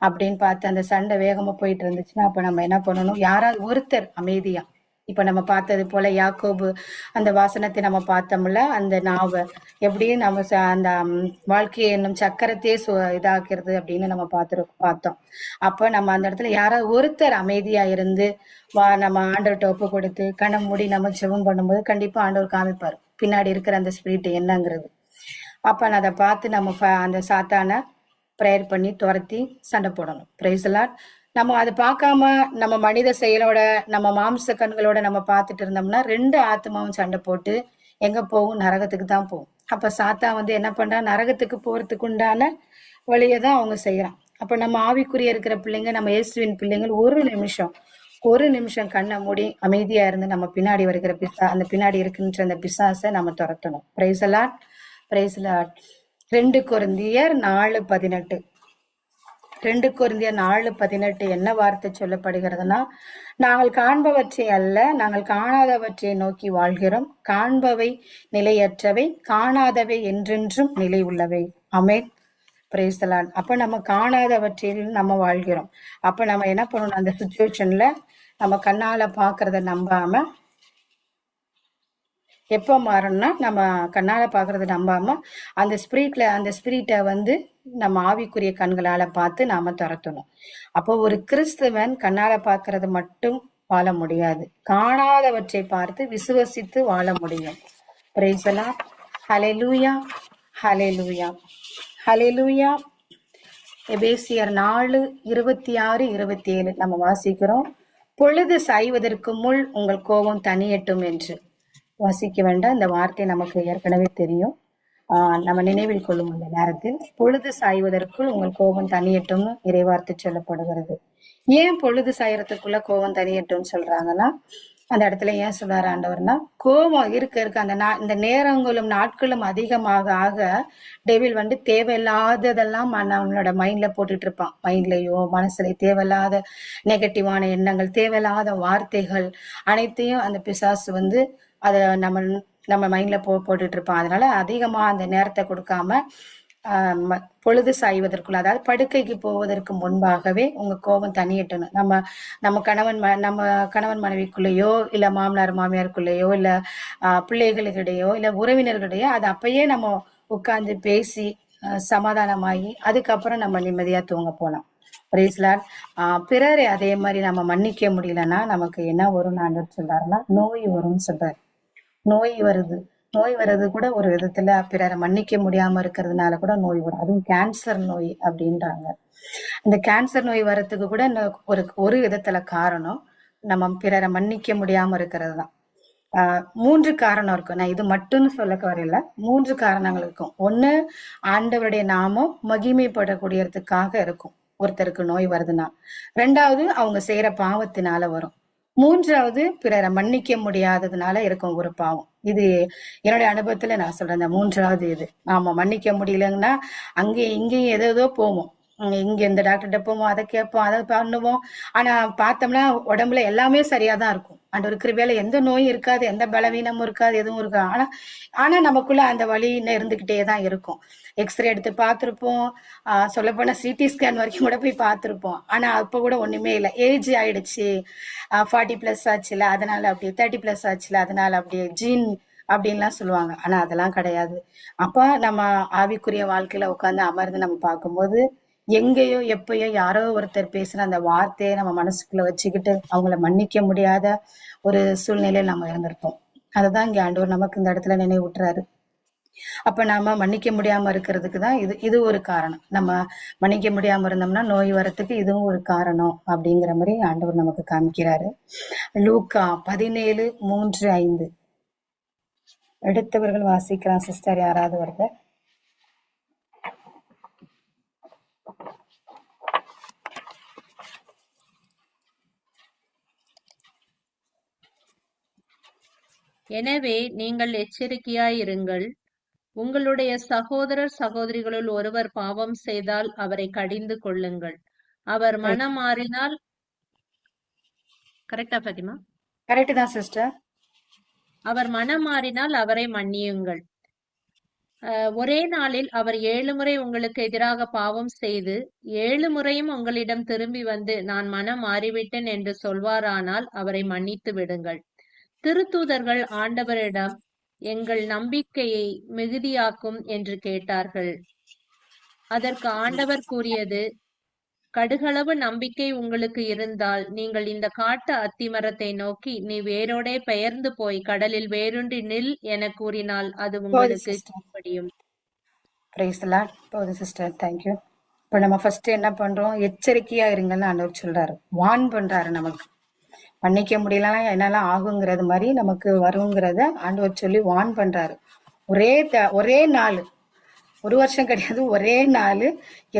அப்படின்னு பார்த்து அந்த சண்டை வேகமா போயிட்டு இருந்துச்சுன்னா அப்ப நம்ம என்ன பண்ணணும், யாராவது ஒருத்தர் அமைதியா, இப்ப நம்ம பார்த்தது போல யாக்கோபு அந்த வாசனத்தை நம்ம பார்த்தோம்ல, அந்த நாவ எப்படியும் நம்ம அந்த வாழ்க்கையை என்னும் சக்கரத்தையே இதாக்குறது அப்படின்னு நம்ம பார்த்தோம். அப்ப நம்ம அந்த இடத்துல யாராவது ஒருத்தர் அமைதியா இருந்து நம்ம ஆண்டவர்கிட்ட ஒப்பு கொடுத்து கண்ணை மூடி நம்ம ஜெபம் பண்ணும்போது கண்டிப்பா ஆண்டவர் காமிப்பாரு பின்னாடி இருக்கிற அந்த ஸ்பிரிட் என்னங்கிறது. அப்ப அதை பார்த்து நம்ம அந்த சாத்தான ப்ரேயர் பண்ணி துரத்தி சண்டை போடணும். Praise lord. நம்ம அதை பார்க்காம நம்ம மனித செயலோட நம்ம மாம்ச கண்களோட நம்ம பார்த்துட்டு இருந்தோம்னா 2 ஆத்மாவும் சண்டை போட்டு எங்க போகும், நரகத்துக்கு தான் போகும். அப்ப சாத்தா வந்து என்ன பண்றான், நரகத்துக்கு போறதுக்கு உண்டான வழியை தான் அவங்க செய்யறான். அப்ப நம்ம ஆவிக்குரிய இருக்கிற பிள்ளைங்க, நம்ம இயேசுவின் பிள்ளைங்கள் ஒரு நிமிஷம் கண்ணை மூடி அமைதியா இருந்து நம்ம பின்னாடி வருகிற அந்த பின்னாடி இருக்கின்ற அந்த பிசாசை நம்ம துரத்தணும். Praise Lord, praise Lord. 2 கொரிந்தியர் 4:18. 2 கொரிந்தியர் 4:18 என்ன வார்த்தை சொல்லப்படுகிறதுனா, நாங்கள் காண்பவற்றை அல்ல, நாங்கள் காணாதவற்றை நோக்கி வாழ்கிறோம். காண்பவை நிலையற்றவை, காணாதவை என்றென்றும் நிலை உள்ளவை. ஆமென். Praise the Lord. அப்ப நம்ம காணாதவற்றில் நம்ம வாழ்கிறோம். அப்ப நம்ம என்ன பண்ணணும், அந்த சுச்சுவேஷன்ல நம்ம கண்ணால பாக்குறத நம்பாம, எப்ப மாறணும்னா நம்ம கண்ணால பாக்குறத நம்பாம அந்த ஸ்பிரிட்டை வந்து நம்ம ஆவிக்குரிய கண்களால பார்த்து நாம துரத்தணும். அப்போ ஒரு கிறிஸ்தவன் கண்ணால பாக்குறது மட்டும் வாழ முடியாது, காணாதவற்றை பார்த்து விசுவசித்து வாழ முடியும். Praise the Lord. Hallelujah, hallelujah, hallelujah. எபேசியர் 4:26-27 நம்ம வாசிக்கிறோம். பொழுது சாய்வதற்கு முள் உங்கள் கோபம் தனியட்டும் என்று. வாசிக்க வேண்டாம், இந்த வார்த்தை நமக்கு ஏற்கனவே தெரியும். நம்ம நினைவில் கொள்ளும் அந்த நேரத்தில் பொழுது சாய்வதற்குள் உங்கள் கோபம் தனியட்டும்னு இறைவார்த்தை சொல்லப்படுகிறது. ஏன் பொழுது சாயறதுக்குள்ள கோபம் தனியட்டும்னு சொல்றாங்கன்னா, அந்த இடத்துல ஏன் சொல்றாரு ஆண்டவர்னா, கோபம் இருக்க அந்த நேரங்களும் நாட்களும் அதிகமாக ஆக டெவில் வந்து தேவையில்லாததெல்லாம் நம்மளோட மைண்ட்ல போட்டுட்டு இருப்பான். மைண்ட்லயோ மனசுல தேவையில்லாத நெகட்டிவான எண்ணங்கள், தேவையில்லாத வார்த்தைகள் அனைத்தையும் அந்த பிசாசு வந்து அதை நம்ம மைண்ட்ல போட்டுட்டு இருப்பான். அதனால அதிகமா அந்த நேரத்தை கொடுக்காம பொழுது சாய்வதற்குள்ள, அதாவது படுக்கைக்கு போவதற்கு முன்பாகவே உங்க கோபம் தனியட்டணும். நம்ம கணவன் மனைவிக்குள்ளேயோ இல்ல மாமனார் மாமியாருக்குள்ளேயோ இல்ல பிள்ளைகளுக்கிடையோ இல்ல உறவினர்களிடையோ அது அப்பயே நம்ம உட்கார்ந்து பேசி சமாதானமாகி அதுக்கப்புறம் நம்ம நிம்மதியா தூங்க போலாம். Praise lord. பிறரை அதே மாதிரி நம்ம மன்னிக்க முடியலன்னா நமக்கு என்ன வரும் ஆண்டவர் சொல்றாருன்னா, நோய் வரும்னு சொல்றாரு. நோய் வருது கூட ஒரு விதத்துல பிறரை மன்னிக்க முடியாம இருக்கிறதுனால கூட நோய் வரும். அதுவும் கேன்சர் நோய் அப்படின்றாங்க. இந்த கேன்சர் நோய் வர்றதுக்கு கூட ஒரு விதத்துல காரணம் நம்ம பிறரை மன்னிக்க முடியாம இருக்கிறது தான். 3 காரணம் இருக்கும். நான் இது மட்டும்னு சொல்ல வரையில 3 காரணங்கள் இருக்கும். ஒண்ணு, ஆண்டவருடைய நாமம் மகிமைப்படக்கூடியதுக்காக இருக்கும் ஒருத்தருக்கு நோய் வருதுன்னா. 2வது, அவங்க செய்யற பாவத்தினால வரும். 3வது, பிறரை மன்னிக்க முடியாததுனால இருக்கும் ஒரு பாவம். இது என்னுடைய அனுபவத்துல நான் சொல்றேன். இந்த 3வது இது நாம மன்னிக்க முடியலங்கன்னா அங்கேயும் இங்கேயும் ஏதோ போவோம். இங்க இந்த டாக்டர்கிட்ட போவோம், அதை கேட்போம், அதை பண்ணுவோம். ஆனா பார்த்தோம்னா உடம்புல எல்லாமே சரியாதான் இருக்கும். ஆண்டவர் கிருபையால எந்த நோயும் இருக்காது, எந்த பலவீனமும் இருக்காது, எதுவும் இருக்காது. ஆனா நமக்குள்ள அந்த வலி இருந்துகிட்டே தான் இருக்கும். எக்ஸ்ரே எடுத்து பார்த்திருப்போம், சொல்லப்போனா சிடி ஸ்கேன் வரைக்கும் கூட போய் பார்த்திருப்போம். ஆனா அப்ப கூட ஒண்ணுமே இல்லை. ஏஜ் ஆயிடுச்சு, 40+ ஆச்சுல அதனால அப்படியே, 30+ ஆச்சுல அதனால அப்படியே, ஜீன் அப்படின்லாம் சொல்லுவாங்க. ஆனா அதெல்லாம் கிடையாது. அப்ப நம்ம ஆவிக்குரிய வாழ்க்கையில உட்கார்ந்து அமர்ந்து நம்ம பார்க்கும்போது எங்கேயோ எப்பயோ யாரோ ஒருத்தர் பேசுன அந்த வார்த்தையை நம்ம மனசுக்குள்ள வச்சுக்கிட்டு அவங்கள மன்னிக்க முடியாத ஒரு சூழ்நிலையில் நம்ம இருந்திருப்போம். அதுதான் இங்க ஆண்டவர் நமக்கு இந்த இடத்துல நினைவூட்டுறாரு. அப்ப நாம மன்னிக்க முடியாம இருக்கிறதுக்கு தான் இது ஒரு காரணம். நம்ம மன்னிக்க முடியாம இருந்தோம்னா நோய் வரத்துக்கு இதுவும் ஒரு காரணம் அப்படிங்கிற மாதிரி ஆண்டவர் நமக்கு காமிக்கிறாரு. லூக்கா 17:3-5 எடுத்தவர்கள் வாசிக்கலாம் சிஸ்டர், யாராவது வருது? எனவே நீங்கள் எச்சரிக்கையாயிருங்கள். உங்களுடைய சகோதரர் சகோதரிகளுள் ஒருவர் பாவம் செய்தால் அவரை கடிந்து கொள்ளுங்கள். அவர் மனம் மாறினால், கரெக்டா பாத்திமா? கரெக்ட் தான் சிஸ்டர். அவர் மனம் மாறினால் அவரை மன்னியுங்கள். ஒரே நாளில் அவர் 7 முறை உங்களுக்கு எதிராக பாவம் செய்து 7 முறையும் உங்களிடம் திரும்பி வந்து நான் மனம் மாறிவிட்டேன் என்று சொல்வாரானால் அவரை மன்னித்து விடுங்கள். திருத்தூதர்கள் ஆண்டவரிடம் எங்கள் நம்பிக்கையை மிகுதியாக்கும் என்று கேட்டார்கள். அதற்கு ஆண்டவர் கூறியது, கடுகளவு நம்பிக்கை உங்களுக்கு இருந்தால் நீங்கள் இந்த காட்டு அத்திமரத்தை நோக்கி நீ வேரோடே பெயர்ந்து போய் கடலில் வேரூன்றி நில் என கூறினால் அது உங்களுக்கு கீழ்ப்படியும். Sister, thank you. இப்ப நம்ம ஃபர்ஸ்ட் என்ன பண்றோம், எச்சரிக்கையா இருங்கன்னு ஆண்டவர் சொல்றாரு, வார்ன் பண்றாரு. நமக்கு மன்னிக்க முடியலன்னா என்னெல்லாம் ஆகுங்கிறது மாதிரி நமக்கு வருங்கிறத ஆண்டவர் சொல்லி வார்ன் பண்றாரு. ஒரே நாள் ஒரு வருஷம் கிடையாது, ஒரே நாள்.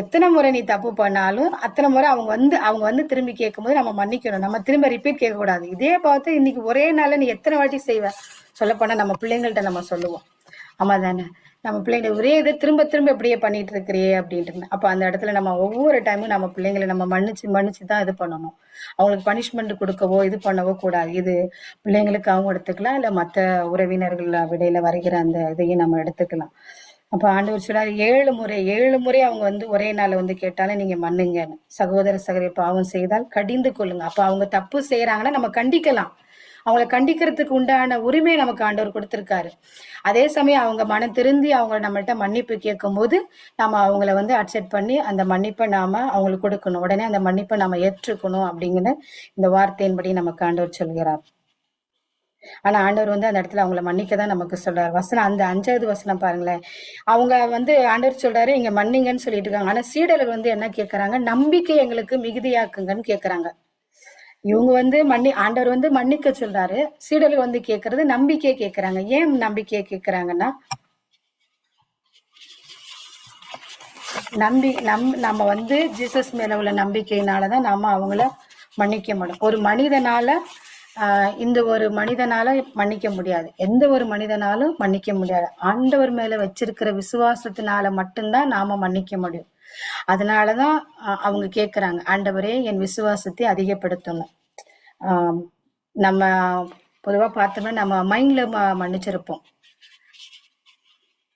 எத்தனை முறை நீ தப்பு பண்ணாலும் அத்தனை முறை அவங்க வந்து திரும்பி கேட்கும்போது நம்ம மன்னிக்கணும். நம்ம திரும்ப ரிப்பீட் கேட்கக்கூடாது. இதே பார்த்து இன்னைக்கு ஒரே நாள்ல நீ எத்தனை வாட்டி செய்வ? சொல்லப்போனா நம்ம பிள்ளைங்கள்ட்ட நம்ம சொல்லுவோம். ஆமா தானே? நம்ம பிள்ளைங்க ஒரே இதை திரும்ப திரும்ப இப்படியே பண்ணிட்டு இருக்கிறியே அப்படின்ட்டு. அப்ப அந்த இடத்துல நம்ம ஒவ்வொரு டைமும் நம்ம பிள்ளைங்களை நம்ம மன்னிச்சு மன்னிச்சு தான் இது பண்ணணும். அவங்களுக்கு பனிஷ்மெண்ட் கொடுக்கவோ இது பண்ணவோ கூடாது. இது பிள்ளைங்களுக்கு அவங்க எடுத்துக்கலாம், இல்ல மற்ற உறவினர்கள் விடையில வருகிற அந்த இதையும் நம்ம எடுத்துக்கலாம். அப்ப ஆண்டவர் சொல்றாரு, 7 முறை 7 முறை அவங்க வந்து ஒரே நாள் வந்து கேட்டாலும் நீங்க மன்னுங்கன்னு. சகோதர சகோதரி பாவம் செய்தால் கடிந்து கொள்ளுங்க. அப்ப அவங்க தப்பு செய்யறாங்கன்னா நம்ம கண்டிக்கலாம். அவங்களை கண்டிக்கிறதுக்கு உண்டான உரிமை நமக்கு ஆண்டவர் கொடுத்திருக்காரு. அதே சமயம் அவங்க மனம் திருந்தி அவங்க நம்மள்ட்ட மன்னிப்பு கேட்கும் போது நம்ம அவங்கள வந்து அக்செப்ட் பண்ணி அந்த மன்னிப்பை நாம அவங்களுக்கு கொடுக்கணும். உடனே அந்த மன்னிப்பை நம்ம ஏற்றுக்கணும் அப்படிங்கிற இந்த வார்த்தையின்படி நமக்கு ஆண்டவர் சொல்கிறார். ஆனா ஆண்டவர் வந்து அந்த இடத்துல அவங்கள மன்னிக்க தான் நமக்கு சொல்றாரு. வசனம் அந்த 5வது வசனம் பாருங்களேன். அவங்க வந்து ஆண்டவர் சொல்றாரு இங்க மன்னிங்கன்னு சொல்லிட்டு இருக்காங்க. ஆனா சீடர்கள் வந்து என்ன கேட்கறாங்க? நம்பிக்கை எங்களுக்கு மிகுதியாக்குங்கன்னு கேட்கறாங்க. இவங்க வந்து ஆண்டவர் வந்து மன்னிக்க சொல்றாரு. சீடர்கள் வந்து கேட்கறது நம்பிக்கையை கேட்கறாங்க. ஏன் நம்பிக்கையை கேட்கறாங்கன்னா, நம்ம வந்து ஜீசஸ் மேல உள்ள நம்பிக்கையினாலதான் நாம அவங்கள மன்னிக்க முடியும். ஒரு மனிதனால இந்த ஒரு மனிதனால மன்னிக்க முடியாது. எந்த ஒரு மனிதனாலும் மன்னிக்க முடியாது. ஆண்டவர் மேல வச்சிருக்கிற விசுவாசத்தினால மட்டும்தான் நாம மன்னிக்க முடியும். அதனாலதான் அவங்க கேட்கறாங்க, ஆண்டவரே என் விசுவாசத்தை அதிகப்படுத்தணும். நம்ம பொதுவா பார்த்தோம்னா நம்ம மைண்ட்ல மன்னிச்சிருப்போம்.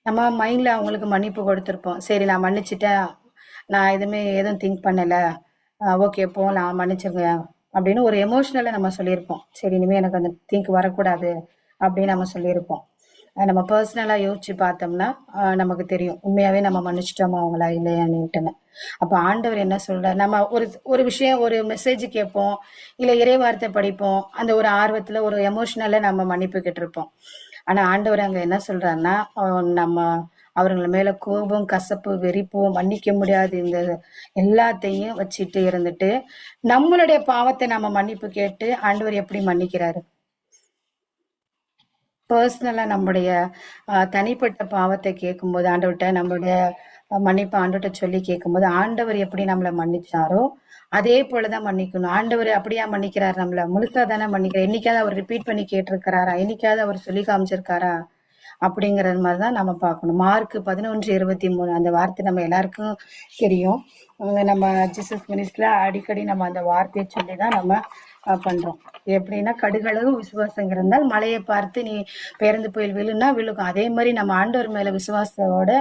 நம்ம மைண்ட்ல அவங்களுக்கு மன்னிப்பு கொடுத்திருப்போம். சரி நான் மன்னிச்சுட்டேன், நான் எதுவும் திங்க் பண்ணல, ஓகே போலாம் மன்னிச்சிருங்க அப்படின்னு ஒரு எமோஷனலா நம்ம சொல்லியிருப்போம். சரி இனிமே எனக்கு அந்த திங்க் வரக்கூடாது அப்படின்னு நம்ம சொல்லியிருப்போம். நம்ம பர்சனலா யோசிச்சு பார்த்தோம்னா நமக்கு தெரியும் உண்மையாவே நம்ம மன்னிச்சிட்டோமா அவங்களா இல்லையான்னுட்டுன்னு. அப்ப ஆண்டவர் என்ன சொல்றாரு? நம்ம ஒரு விஷயம் ஒரு மெசேஜ் கேட்போம், இல்ல இறை வார்த்தை படிப்போம், அந்த ஒரு ஆர்வத்துல ஒரு எமோஷனலா நம்ம மன்னிப்பு கேட்டிருப்போம். ஆனா ஆண்டவர் அங்க என்ன சொல்றாருன்னா, நம்ம அவர்கள் மேல கோபம், கசப்பு, வெறிப்பு, மன்னிக்க முடியாது இந்த எல்லாத்தையும் வச்சுட்டு இருந்துட்டு நம்மளுடைய பாவத்தை நம்ம மன்னிப்பு கேட்டு ஆண்டவர் எப்படி மன்னிக்கிறாரு? பர்சனலா நம்முடைய தனிப்பட்ட பாவத்தை கேட்கும்போது ஆண்டவர்கிட்ட நம்மளுடைய மன்னிப்பு ஆண்டவர்கிட்ட சொல்லி கேட்கும்போது ஆண்டவர் எப்படி நம்மளை மன்னிச்சாரோ அதே போலதான் மன்னிக்கணும். ஆண்டவர் அப்படியா மன்னிக்கிறாரு? நம்மள முழுசா தானே மன்னிக்கிறார். என்னைக்காவது அவர் ரிப்பீட் பண்ணி கேட்டிருக்கிறாரா? என்னைக்காவது அவர் சொல்லி காமிச்சிருக்காரா? அப்படிங்கறது மாதிரிதான் நம்ம பார்க்கணும். மார்க் 11:23 அந்த வார்த்தை நம்ம எல்லாருக்கும் தெரியும். நம்ம ஜீசஸ் மினிஸ்ட்ல அடிக்கடி நம்ம அந்த வார்த்தையை சொல்லிதான் நம்ம பண்றோம். எப்படின்னா, கடுகளவு விசுவாசம் இருந்தால் மலையை பார்த்து நீ பெயர்ந்து போய் விழுன்னா விழுகும். அதே மாதிரி நம்ம ஆண்டவர் மேல விசுவாசத்தோட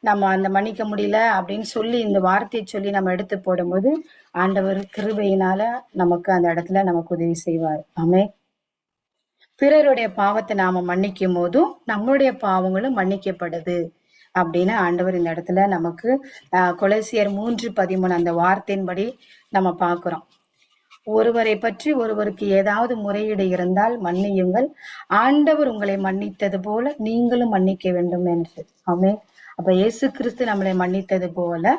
நம்ம அந்த மன்னிக்க முடியல அப்படின்னு சொல்லி இந்த வார்த்தையை சொல்லி நம்ம எடுத்து போடும்போது ஆண்டவர் கிருபையினால நமக்கு அந்த இடத்துல நமக்கு உதவி செய்வார். ஆமே. பிறருடைய பாவத்தை நாம மன்னிக்கும் போதும் நம்மளுடைய பாவங்களும் மன்னிக்கப்படுது அப்படின்னு ஆண்டவர் இந்த இடத்துல நமக்கு கொலோசியர் 3:13 அந்த வார்த்தையின்படி நம்ம பார்க்கிறோம். ஒருவரை பற்றி ஒருவருக்கு ஏதாவது முறையீடு இருந்தால் மன்னியுங்கள், ஆண்டவர் உங்களை மன்னித்தது போல நீங்களும் மன்னிக்க வேண்டும் என்று. ஆமே. அப்ப இயேசு கிறிஸ்து நம்மளை மன்னித்தது போல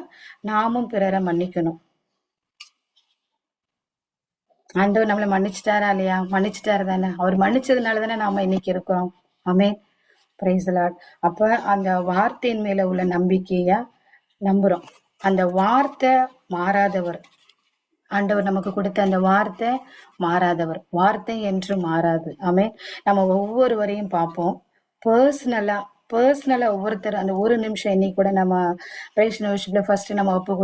நாமும் பிறரை மன்னிக்கணும். ஆண்டவர் நம்மளை மன்னிச்சுட்டாரா இல்லையா? மன்னிச்சுட்டாரு தானே. அவர் மன்னிச்சதுனால தானே நாம இன்னைக்கு இருக்கிறோம். ஆமே. Price the Lord. அப்ப அந்த வார்த்தையின் மேல உள்ள நம்பிக்கைய நம்புறோம். அந்த வார்த்தை மாறாதவர். ஆண்டவர் நமக்கு கொடுத்த அந்த வார்த்தை மாறாதவர். வார்த்தை என்று மாறாது. ஆமே. நம்ம ஒவ்வொருவரையும் பார்ப்போம். பர்சனலா ஒவ்வொருத்தர் அந்த ஒரு நிமிஷம் இன்னைக்கு கூட நம்ம பேஷன் ஃபர்ஸ்ட் நம்ம ஒப்பு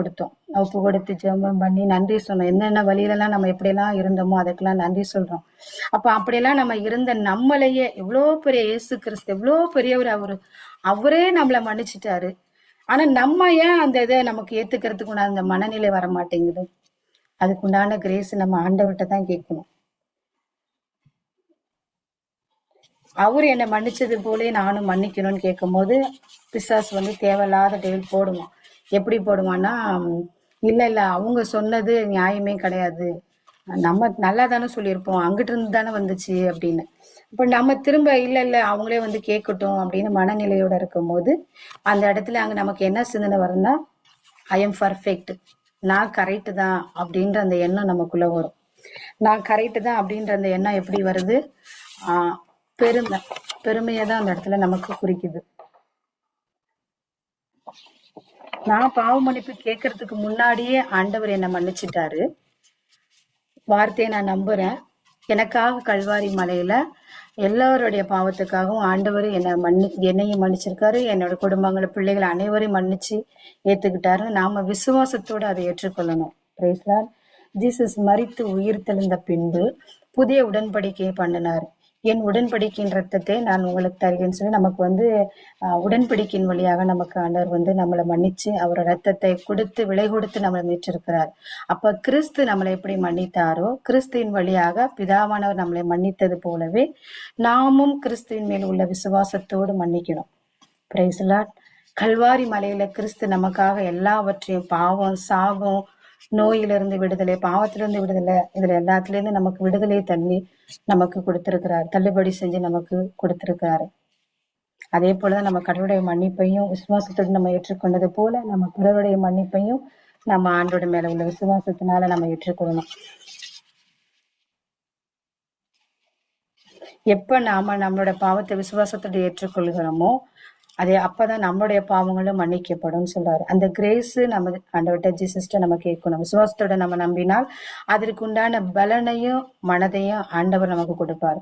கொடுத்து ஜெபம் பண்ணி நன்றி சொன்னோம். என்னென்ன வழியிலலாம் நம்ம எப்படியெல்லாம் இருந்தோமோ அதுக்கெல்லாம் நன்றி சொல்றோம். அப்ப அப்படியெல்லாம் நம்ம இருந்த நம்மளையே எவ்வளோ பெரிய இயேசு கிறிஸ்து எவ்வளோ பெரியவர் அவரே நம்மளை மன்னிச்சுட்டாரு. ஆனா நம்ம ஏன் அந்த இதை நமக்கு ஏத்துக்கிறதுக்கு அந்த மனநிலை வர மாட்டேங்குது? அதுக்குண்டான கிரேஸ் நம்ம ஆண்டவர்கிட்ட தான் கேட்கணும். அவரு என்னை மன்னிச்சது போலே நானும் மன்னிக்கணும்னு கேட்கும் போது பிசாசு வந்து தேவையில்லாத டெவில் போடுவான். எப்படி போடுவான்னா, இல்ல அவங்க சொன்னது நியாயமே கிடையாது, நம்ம நல்லா தானே சொல்லியிருப்போம், அங்கிட்டு இருந்து தானே வந்துச்சு அப்படின்னு. இப்ப நம்ம திரும்ப இல்ல அவங்களே வந்து கேட்கட்டும் அப்படின்னு மனநிலையோட இருக்கும் போது அந்த இடத்துல அங்க நமக்கு என்ன சிந்தனை வரும்னா, ஐ எம் பர்ஃபெக்ட், நான் கரெக்டு தான் அப்படின்ற அந்த எண்ணம் நமக்குள்ள வரும். நான் கரெக்டு தான் அப்படின்ற அந்த எண்ணம் எப்படி வருது? பெருமையை தான் அந்த இடத்துல நமக்கு குறிக்குது. நான் பாவ மன்னிப்பு கேட்கறதுக்கு முன்னாடியே ஆண்டவர் என்னை மன்னிச்சிட்டாரு. வார்த்தையை நான் நம்புறேன். எனக்காக கல்வாரி மலையில எல்லாருடைய பாவத்துக்காகவும் ஆண்டவர் என்னையும் மன்னிச்சிருக்காரு. என்னோட குடும்பங்களை, பிள்ளைகள் அனைவரையும் மன்னிச்சு ஏத்துக்கிட்டாரு. நாம விசுவாசத்தோட அதை ஏற்றுக்கொள்ளணும். Price Lord. ஜீசஸ் மரித்து உயிர் தெழுந்த பின்பு புதிய உடன்படிக்கையை பண்ணினார். என் உடன்படிக்கையின் ரத்தத்தை நான் உங்களுக்கு தருகிறேன்னு சொல்லி நமக்கு உடன்படிக்கையின் வழியாக நமக்கு ஆண்டவர் நம்மளை மன்னிச்சு அவரோட ரத்தத்தை கொடுத்து விலை கொடுத்து நம்மளை மீட்டிருக்கிறார். அப்ப கிறிஸ்து நம்மளை எப்படி மன்னித்தாரோ, கிறிஸ்துவின் வழியாக பிதாவானவர் நம்மளை மன்னித்தது போலவே நாமும் கிறிஸ்துவின் மேல் உள்ள விசுவாசத்தோடு மன்னிக்கணும். Price Lord. கல்வாரி மலையில கிறிஸ்து நமக்காக எல்லாவற்றையும், பாவம், சாபம், நோயிலிருந்து விடுதலை, பாவத்திலிருந்து விடுதலை, இதுல எல்லாத்துல இருந்து நமக்கு விடுதலை தள்ளி நமக்கு கொடுத்திருக்கிறார். தள்ளுபடி செஞ்சு நமக்கு கொடுத்திருக்கிறாரு. அதே போலதான் நம்ம கடவுளுடைய மன்னிப்பையும் விசுவாசத்தோடு நம்ம ஏற்றுக்கொண்டது போல நம்ம பிறருடைய மன்னிப்பையும் நம்ம ஆண்டோட மேல உள்ள விசுவாசத்தினால நம்ம ஏற்றுக்கொள்ளணும். எப்ப நாம நம்மளோட பாவத்தை விசுவாசத்தோடு ஏற்றுக்கொள்கிறோமோ அப்பதான் நம்மளுடைய பாவங்களும் மன்னிக்கப்படும் சொல்றாரு. அந்த கிரேஸ் நம்ம ஆண்டவர்கிட்ட ஜீசஸ்ட நம்ம கேட்கணும். விசுவாசத்தோட நம்ம நம்பினால் அதற்கு உண்டான பலனையும் மனதையும் ஆண்டவர் நமக்கு கொடுப்பாரு.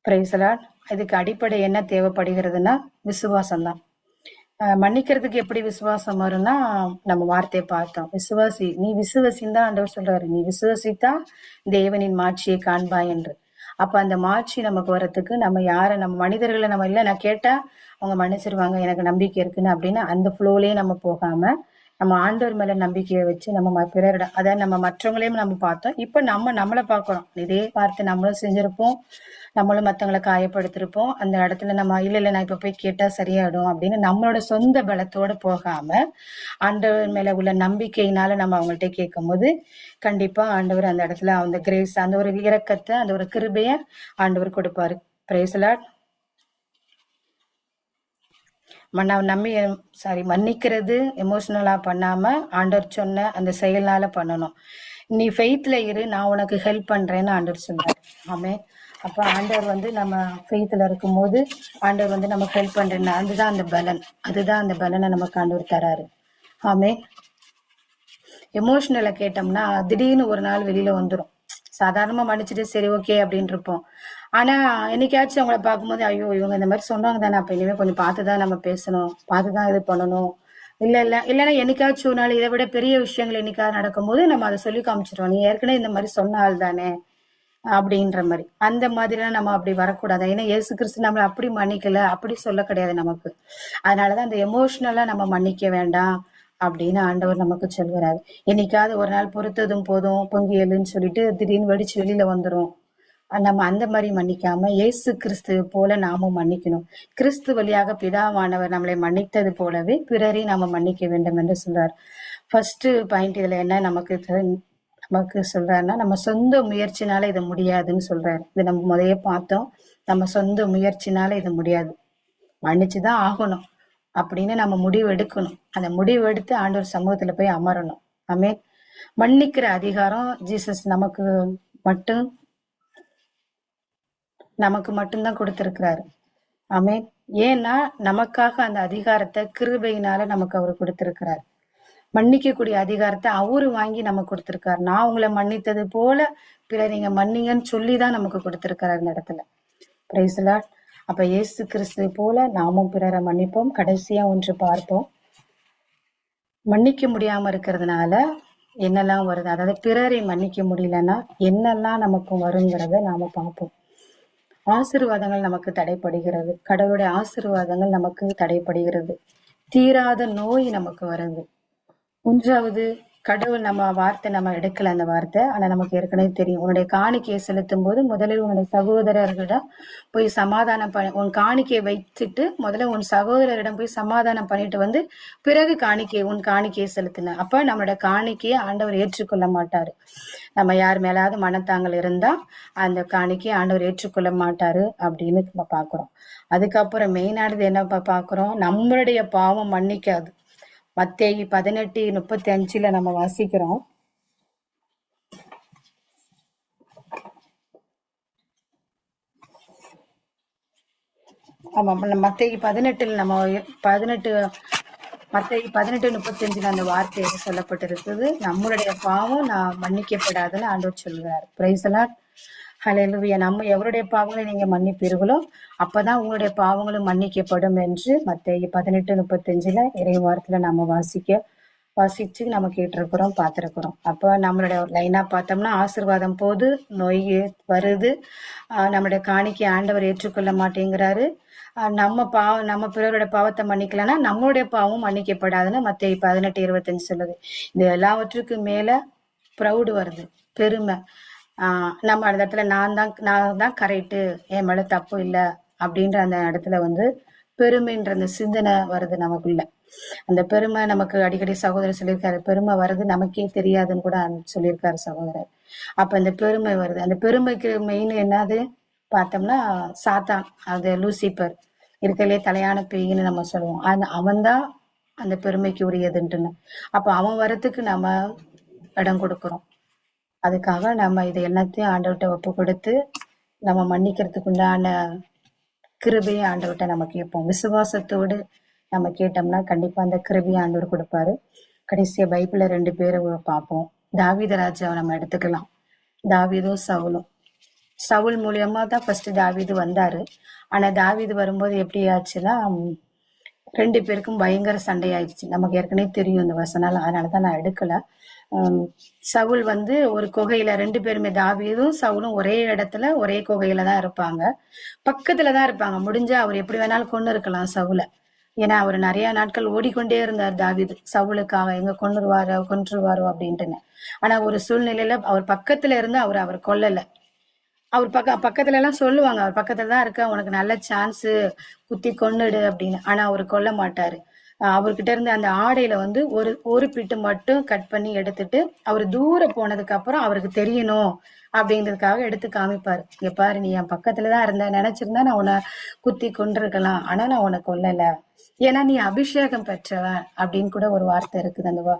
Praise lord. இதுக்கு அடிப்படை என்ன தேவைப்படுகிறதுனா விசுவாசம் தான். மன்னிக்கிறதுக்கு எப்படி விசுவாசம் வரும்னா நம்ம வார்த்தையை பார்த்தோம். நீ விசுவாசின்னு தான் ஆண்டவர் சொல்றாரு. நீ விசுவாசித்தா தேவனின் மாட்சியை காண்பாய் என்று. அப்ப அந்த மாட்சி நமக்கு வர்றதுக்கு நம்ம மனிதர்களை நம்ம இல்ல நான் கேட்டா அவங்க மன்னிச்சிருவாங்க, எனக்கு நம்பிக்கை இருக்குன்னு அப்படின்னு அந்த ஃப்ளோலயே நம்ம போகாம நம்ம ஆண்டவர் மேல நம்பிக்கையை வச்சு நம்ம பிறரிடம், அதாவது நம்ம மற்றவங்களையும் நம்ம பார்த்தோம். இப்ப நம்மளை பார்க்கிறோம். இதே வார்த்தை நம்மளும் செஞ்சிருப்போம், நம்மளும் மத்தவங்களை காயப்படுத்திருப்போம். அந்த இடத்துல நம்ம இல்ல நான் இப்ப போய் கேட்டா சரியாயிடும் அப்படின்னு நம்மளோட சொந்த பலத்தோட போகாம ஆண்டவர் மேல உள்ள நம்பிக்கையினால நம்ம அவங்கள்ட்ட கேட்கும் போது கண்டிப்பா ஆண்டவர் அந்த இடத்துல அந்த கிரேஸ், அந்த ஒரு இரக்கத்தை, அந்த ஒரு கிருபைய ஆண்டவர் கொடுப்பாரு. Praise lord. மன்னிக்கிறது எமோஷனலா பண்ணாம ஆண்டவர் சொன்ன அந்த செயல்னால பண்ணணும். நீ ஃபெய்த்ல இரு, நான் உனக்கு ஹெல்ப் பண்றேன்னு ஆண்டவர் சொல்றாரு. ஆமே. அப்ப ஆண்டவர் நம்ம ஃபெய்த்ல இருக்கும் போது ஆண்டவர் நமக்கு ஹெல்ப் பண்றேன்னு அதுதான் அந்த பலனை நமக்கு ஆண்டவர் தராரு. ஆமே. எமோஷனலை கேட்டோம்னா திடீர்னு ஒரு நாள் வெளியில வந்துடும். சாதாரணமா மன்னிச்சுட்டு சரி ஓகே அப்படின்னு இருப்போம். ஆனா என்னைக்காச்சும் அவங்கள பார்க்கும்போது ஐயோ இவங்க இந்த மாதிரி சொன்னாங்க தானே, அப்ப இனிமே கொஞ்சம் பார்த்துதான் நம்ம பேசணும், பார்த்துதான் இது பண்ணணும். இல்லைன்னா என்னைக்காச்சும் ஒரு நாள் இதை விட பெரிய விஷயங்கள் என்னைக்காவது நடக்கும்போது நம்ம அதை சொல்லி காமிச்சிருவோம். நீ ஏற்கனவே இந்த மாதிரி சொன்ன ஆள் தானே அப்படின்ற மாதிரி. அந்த மாதிரிலாம் நம்ம அப்படி வரக்கூடாது. ஏன்னா இயேசு கிறிஸ்து நம்மளை அப்படி மன்னிக்கல, அப்படி சொல்ல கிடையாது நமக்கு. அதனாலதான் அந்த எமோஷனலா நம்ம மன்னிக்க வேண்டாம் அப்படின்னு ஆண்டவர் நமக்கு சொல்கிறாரு. என்னைக்காவது ஒரு நாள் பொறுத்ததும் போதும் பொங்கியலுன்னு சொல்லிட்டு திடீர்னு வெடிச்சு வெளியில வந்துரும். நம்ம அந்த மாதிரி மன்னிக்காம இயேசு கிறிஸ்து போல நாமும் மன்னிக்கணும். கிறிஸ்து வழியாக பிதாவானவர் நம்மளை மன்னித்தது போலவே பிறரையும் நாம மன்னிக்க வேண்டும் என்று சொல்றார். ஃபர்ஸ்ட் பாயிண்ட் இதுல என்ன நமக்கு சொல்றாருன்னா, நம்ம சொந்த முயற்சினால இது முடியாதுன்னு சொல்றாரு. இது நம்ம முதைய பார்த்தோம். நம்ம சொந்த முயற்சினால இது முடியாது, மன்னிச்சுதான் ஆகணும் அப்படின்னு நம்ம முடிவு எடுக்கணும். அந்த முடிவு எடுத்து ஆண்டவர் சமூகத்துல போய் அமரணும். ஆமே. மன்னிக்கிற அதிகாரம் ஜீசஸ் நமக்கு மட்டும்தான் கொடுத்திருக்கிறாரு. ஆமே. ஏன்னா நமக்காக அந்த அதிகாரத்தை கிருபையினால நமக்கு அவரு கொடுத்திருக்கிறார். மன்னிக்கக்கூடிய அதிகாரத்தை அவரு வாங்கி நமக்கு கொடுத்திருக்காரு. நான் உங்களை மன்னித்தது போல பிற நீங்க மன்னிங்கன்னு சொல்லிதான் நமக்கு கொடுத்திருக்கிறார் இந்த இடத்துல. Praise Lord. அப்ப இயேசு கிறிஸ்து போல நாமும் பிறரை மன்னிப்போம். கடைசியா ஒன்று பார்ப்போம். மன்னிக்க முடியாம இருக்கிறதுனால என்னெல்லாம் வருது, அதாவது பிறரை மன்னிக்க முடியலன்னா என்னெல்லாம் நமக்கு வருங்கிறத நாம பார்ப்போம். ஆசீர்வாதங்கள் நமக்கு தடைப்படுகிறது. கடவுளுடைய ஆசீர்வாதங்கள் நமக்கு தடைப்படுகிறது. தீராத நோய் நமக்கு வருது. மூன்றாவது, கடவுள் நம்ம எடுக்கல அந்த வார்த்தை. ஆனா நமக்கு ஏற்கனவே தெரியும். உன்னுடைய காணிக்கையை செலுத்தும் போது முதலில் உன்னுடைய சகோதரர்களிடம் போய் சமாதானம் உன் காணிக்கையை வைத்துட்டு முதல்ல உன் சகோதரரிடம் போய் சமாதானம் பண்ணிட்டு பிறகு உன் காணிக்கையை செலுத்தின. அப்ப நம்மளோட காணிக்கையை ஆண்டவர் ஏற்றுக்கொள்ள மாட்டாரு. நம்ம யார் மேலாவது மனத்தாங்கள் இருந்தா அந்த காணிக்கையை ஆண்டவர் ஏற்றுக்கொள்ள மாட்டாரு அப்படின்னு நம்ம பாக்குறோம். அதுக்கப்புறம் மெயினானது என்ன பாக்குறோம், நம்மளுடைய பாவம் மன்னிக்காது. மத்தேயு 18:35 நம்ம வாசிக்கிறோம். ஆமா, மத்தேயு 18 நம்ம 18 மத்தேயு 18:35 அந்த வார்த்தை எது சொல்லப்பட்டிருக்குது, நம்மளுடைய பாவம் நான் மன்னிக்கப்படாதுன்னு ஆண்டவர் சொல்கிறார். Praise the Lord. ஹல்லேலூயா. நம்ம எவருடைய பாவங்களை நீங்க மன்னிப்பீர்களோ அப்பதான் உங்களுடைய பாவங்களும் மன்னிக்கப்படும் என்று மத்தேயு 18:35 இறை வார்த்தையில நம்ம வாசிச்சு நம்ம கேட்டிருக்கிறோம், பார்த்திருக்கிறோம். அப்ப நம்மளுடைய லைனா பார்த்தோம்னா ஆசீர்வாதம் போது, நோய் வருது, நம்மளுடைய காணிக்கை ஆண்டவர் ஏற்றுக்கொள்ள மாட்டேங்கிறாரு, நம்ம பிறருடைய பாவத்தை மன்னிக்கலன்னா நம்மளுடைய பாவம் மன்னிக்கப்படாதுன்னு மத்தேயு 18:25 சொல்லுது. இந்த எல்லாவற்றுக்கும் மேல ப்ரௌடு வருது, பெருமை. நம்ம அந்த இடத்துல நான் தான் கரெக்டு, என் மேல தப்பு இல்லை அப்படின்ற அந்த இடத்துல வந்து பெருமைன்ற அந்த சிந்தனை வருது நமக்குள்ள. அந்த பெருமை நமக்கு அடிக்கடி சகோதரர் சொல்லியிருக்காரு, பெருமை வருது நமக்கே தெரியாதுன்னு கூட சொல்லியிருக்காரு சகோதரர். அப்ப அந்த பெருமை வருது. அந்த பெருமைக்கு மெயின் என்னது பார்த்தோம்னா சாத்தான், அது லூசிபர், இருக்கலே தலையான பேயின்னு நம்ம சொல்லுவோம். அவன்தான் அந்த பெருமைக்கு உரியதுன்ட்டுன்னு. அப்ப அவன் வரத்துக்கு நம்ம இடம் கொடுக்கிறோம். அதுக்காக நம்ம இதை எல்லாத்தையும் ஆண்டவர்கிட்ட ஒப்பு கொடுத்து நம்ம மன்னிக்கிறதுக்கு உண்டான கிருபையை ஆண்டவர்கிட்ட நம்ம கேட்போம். விசுவாசத்தோடு நம்ம கேட்டோம்னா கண்டிப்பா அந்த கிருபையை ஆண்டவர் கொடுப்பாரு. கடைசியா பைபிள்ல 2 பேரை பார்ப்போம். தாவீது ராஜாவை நம்ம எடுத்துக்கலாம். தாவீதும் சவுலும். சவுல் மூலியமா தான் ஃபர்ஸ்ட் தாவீது வந்தாரு. ஆனா தாவீது வரும்போது எப்படி ஆச்சுன்னா 2 பேருக்கும் பயங்கர சண்டை ஆயிடுச்சு. நமக்கு ஏற்கனவே தெரியும் இந்த வசனம், அதனாலதான் நான் எடுக்கல. சவுல் வந்து ஒரு குகையில, 2 பேருமே தாவீதும் சவுலும் ஒரே இடத்துல ஒரே குகையில தான் இருப்பாங்க, பக்கத்துலதான் இருப்பாங்க. முடிஞ்சா அவர் எப்படி வேணாலும் கொண்டு இருக்கலாம் சவுல. ஏன்னா அவர் நிறைய நாட்கள் ஓடிக்கொண்டே இருந்தார் தாவீது சவுலுக்காக, எங்க கொன்றுவாரோ அப்படின்ட்டுன்னு. ஆனா ஒரு சூழ்நிலையில அவர் பக்கத்துல இருந்து அவர் கொல்லல. அவர் பக்கத்துல எல்லாம் சொல்லுவாங்க, அவர் பக்கத்துலதான் இருக்க, உனக்கு நல்ல சான்ஸ், குத்தி கொன்னுடு அப்படின்னு. ஆனா அவரு கொல்ல மாட்டாரு. அவர்கிட்ட இருந்து அந்த ஆடையில வந்து ஒரு பிட்டு மட்டும் கட் பண்ணி எடுத்துட்டு அவர் தூரம் போனதுக்கு அப்புறம் அவருக்கு தெரியணும் அப்படின்றதுக்காக எடுத்து காமிப்பாரு. இங்க பாரு, நீ என் பக்கத்துலதான் இருந்த, நினைச்சிருந்தா நான் உன்னை குத்தி கொண்டிருக்கலாம், ஆனா நான் உன்னை கொல்லல, ஏன்னா நீ அபிஷேகம் பெற்றவன் அப்படின்னு கூட ஒரு வார்த்தை இருக்குது.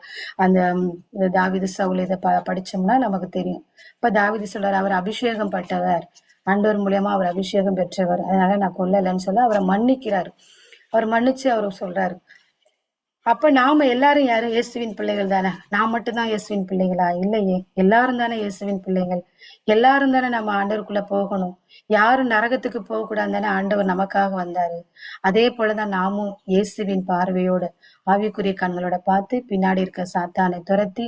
அந்த தாவீது சவுல் இதை படிச்சோம்னா நமக்கு தெரியும். இப்ப தாவீது சொல்றாரு, அவர் அபிஷேகம் பட்டவர், ஆண்டவர் மூலியமா அவர் அபிஷேகம் பெற்றவர், அதனால நான் கொல்லலன்னு சொல்ல அவரை மன்னிக்கிறாரு. அவர் மன்னிச்சு அவர் சொல்றாரு. அப்ப நாம எல்லாரும் யாரும் இயேசுவின் பிள்ளைகள் தானே? நான் மட்டும்தான் இயேசுவின் பிள்ளைகளா? இல்லையே, எல்லாரும் தானே இயேசுவின் பிள்ளைகள். எல்லாரும் தானே நம்ம ஆண்டவருக்குள்ள போகணும். யாரும் நரகத்துக்கு போக கூடாது தானே ஆண்டவர் நமக்காக வந்தாரு. அதே போலதான் நாமும் இயேசுவின் பார்வையோட ஆவிக்குரிய கண்களோட பார்த்து பின்னாடி இருக்க சாத்தானை துரத்தி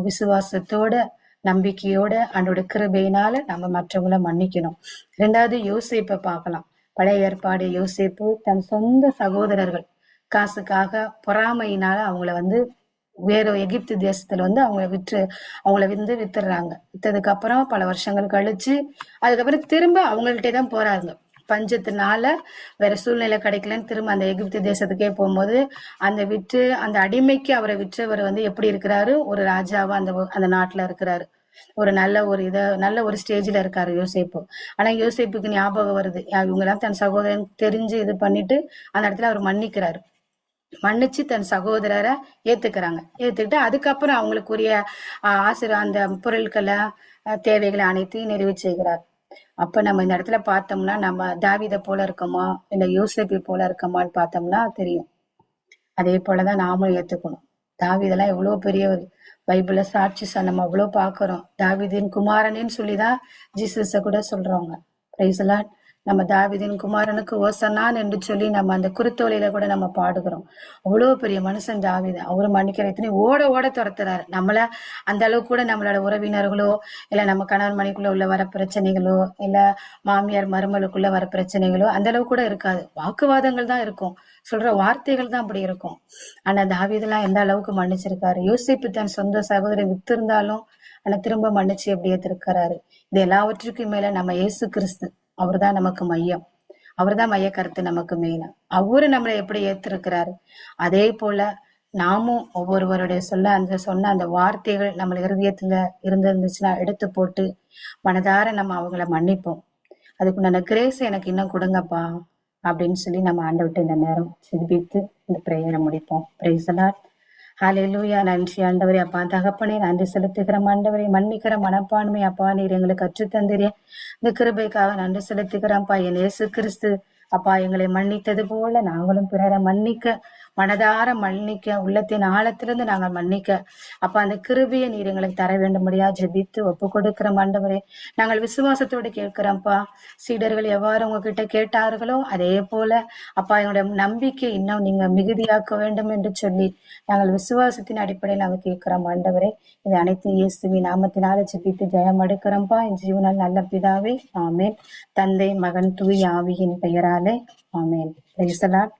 விசுவாசத்தோட நம்பிக்கையோட ஆண்டோட கிருபையினால நம்ம மற்றவங்கள மன்னிக்கணும். 2வது யோசேப்பை பார்க்கலாம். பழைய ஏற்பாடு யோசேப்பு தன் சொந்த சகோதரர்கள் காசுக்காக பொறாமையினால அவங்கள வந்து வேற எகிப்து தேசத்துல வந்து அவங்கள வித்துடுறாங்க. வித்ததுக்கு அப்புறம் பல வருஷங்கள் கழிச்சு அதுக்கப்புறம் திரும்ப அவங்கள்ட்டே தான் போறாங்க. பஞ்சத்தினால வேற சூழ்நிலை கிடைக்கலன்னு திரும்ப அந்த எகிப்து தேசத்துக்கே போகும்போது அந்த அடிமைக்கு அவரை விற்றவர் வந்து எப்படி இருக்கிறாரு, ஒரு ராஜாவா அந்த நாட்டுல இருக்கிறாரு. நல்ல ஒரு ஸ்டேஜ்ல இருக்காரு யோசேப்பு. ஆனா யோசேப்புக்கு ஞாபகம் வருது, இவங்க எல்லாம் தன் சகோதரன் தெரிஞ்சு இது பண்ணிட்டு அந்த இடத்துல அவர் மன்னிச்சு தன் சகோதரரை ஏத்துக்கிட்டு அதுக்கப்புறம் அவங்களுக்குரிய அந்த பொருட்களை தேவைகளை அனைத்தையும் நிறைவு செய்கிறார். அப்ப நம்ம இந்த இடத்துல பார்த்தோம்னா நம்ம தாவீதை போல இருக்கோமா இல்ல யோசேப்பை போல இருக்கோமான்னு பார்த்தோம்னா தெரியும். அதே போலதான் நாமளும் ஏத்துக்கணும். தாவீதெல்லாம் எவ்வளவு பெரியவர், பைபிள்ல சாட்சி நம்ம அவ்வளவு பாக்குறோம். தாவீதின் குமாரனின்னு சொல்லிதான் ஜீசஸ கூட சொல்றவங்க. Price the Lord. நம்ம தாவீதின் குமாரனுக்கு ஓசன்னான் என்று சொல்லி நம்ம அந்த குருத்தோலையில கூட நம்ம பாடுகிறோம். அவ்வளவு பெரிய மனுஷன் தாவீது. அவரு மன்னிக்கிற எத்தனை ஓட துரத்துறாரு. நம்மள அந்த அளவுக்கு கூட நம்மளோட உறவினர்களோ இல்ல நம்ம கணவன் மணிக்குள்ள உள்ள வர பிரச்சனைகளோ இல்ல மாமியார் மருமலுக்குள்ள வர பிரச்சனைகளோ அந்த அளவுக்கு கூட இருக்காது. வாக்குவாதங்கள் தான் இருக்கும், சொல்ற வார்த்தைகள் தான் அப்படி இருக்கும். ஆனா தாவீதெல்லாம் எந்த அளவுக்கு மன்னிச்சிருக்காரு. யோசிப்பு தன் சொந்த சகோதரி வித்து இருந்தாலும் ஆனா திரும்ப மன்னிச்சு எப்படி ஏத்திருக்கிறாரு. இது எல்லாவற்றுக்கும் மேல நம்ம இயேசு கிறிஸ்து, அவர்தான் நமக்கு மையம், அவர்தான் மைய கருத்து நமக்கு மெயினா. அவரு நம்மளை எப்படி ஏத்திருக்கிறாரு அதே போல நாமும் ஒவ்வொருவருடைய சொன்ன அந்த வார்த்தைகள் நம்ம இருதயத்துல இருந்துச்சுன்னா எடுத்து போட்டு மனதார நம்ம அவங்கள மன்னிப்போம். அதுக்குண்டான கிரேஸ் எனக்கு இன்னும் கொடுங்கப்பா அப்படின்னு சொல்லி நம்ம ஆண்டவர்கிட்ட இந்த நேரம் சிந்தித்து இந்த பிரேயரை முடிப்போம். Praise the Lord. ஹல்லேலூயா. நன்றி ஆண்டவரே. அப்பா தகப்பனே நன்றி செலுத்துகிறோம் ஆண்டவரே. மன்னிக்கிற மனப்பான்மை அப்பா நீர் எங்களுக்கு கற்றுத்தந்தீரே, இந்த கிருபைக்காக நன்றி செலுத்துகிறோம்ப்பா. என் இயேசு கிறிஸ்து அப்பா எங்களை மன்னித்தது போல நாங்களும் பிறரை மன்னிக்க மனதார மன்னிக்க, உள்ளத்தின் ஆழத்திலிருந்து நாங்கள் மன்னிக்க அப்ப அந்த கிருபையை நீர் எங்களுக்கு தர வேண்டும்படியா ஜெபித்து ஒப்பு கொடுக்கிறோம் ஆண்டவரே. நாங்கள் விசுவாசத்தோடு கேட்கிறோம்ப்பா. சீடர்கள் எவ்வாறு உங்ககிட்ட கேட்டார்களோ அதே போல அப்பா எங்களுடைய நம்பிக்கை இன்னும் நீங்க மிகுதியாக்க வேண்டும் என்று சொல்லி நாங்கள் விசுவாசத்தின் அடிப்படையில் நாங்கள் கேட்கிறோம் ஆண்டவரே. இது அனைத்து இயேசுவின் நாமத்தினால ஜெபித்து ஜெயம் எடுக்கிறோம்ப்பா. என் ஜீவனால் நல்ல பிதாவே, ஆமேன். தந்தை, மகன், தூய் ஆவியின் பெயராலே, ஆமேன். Price the Lord.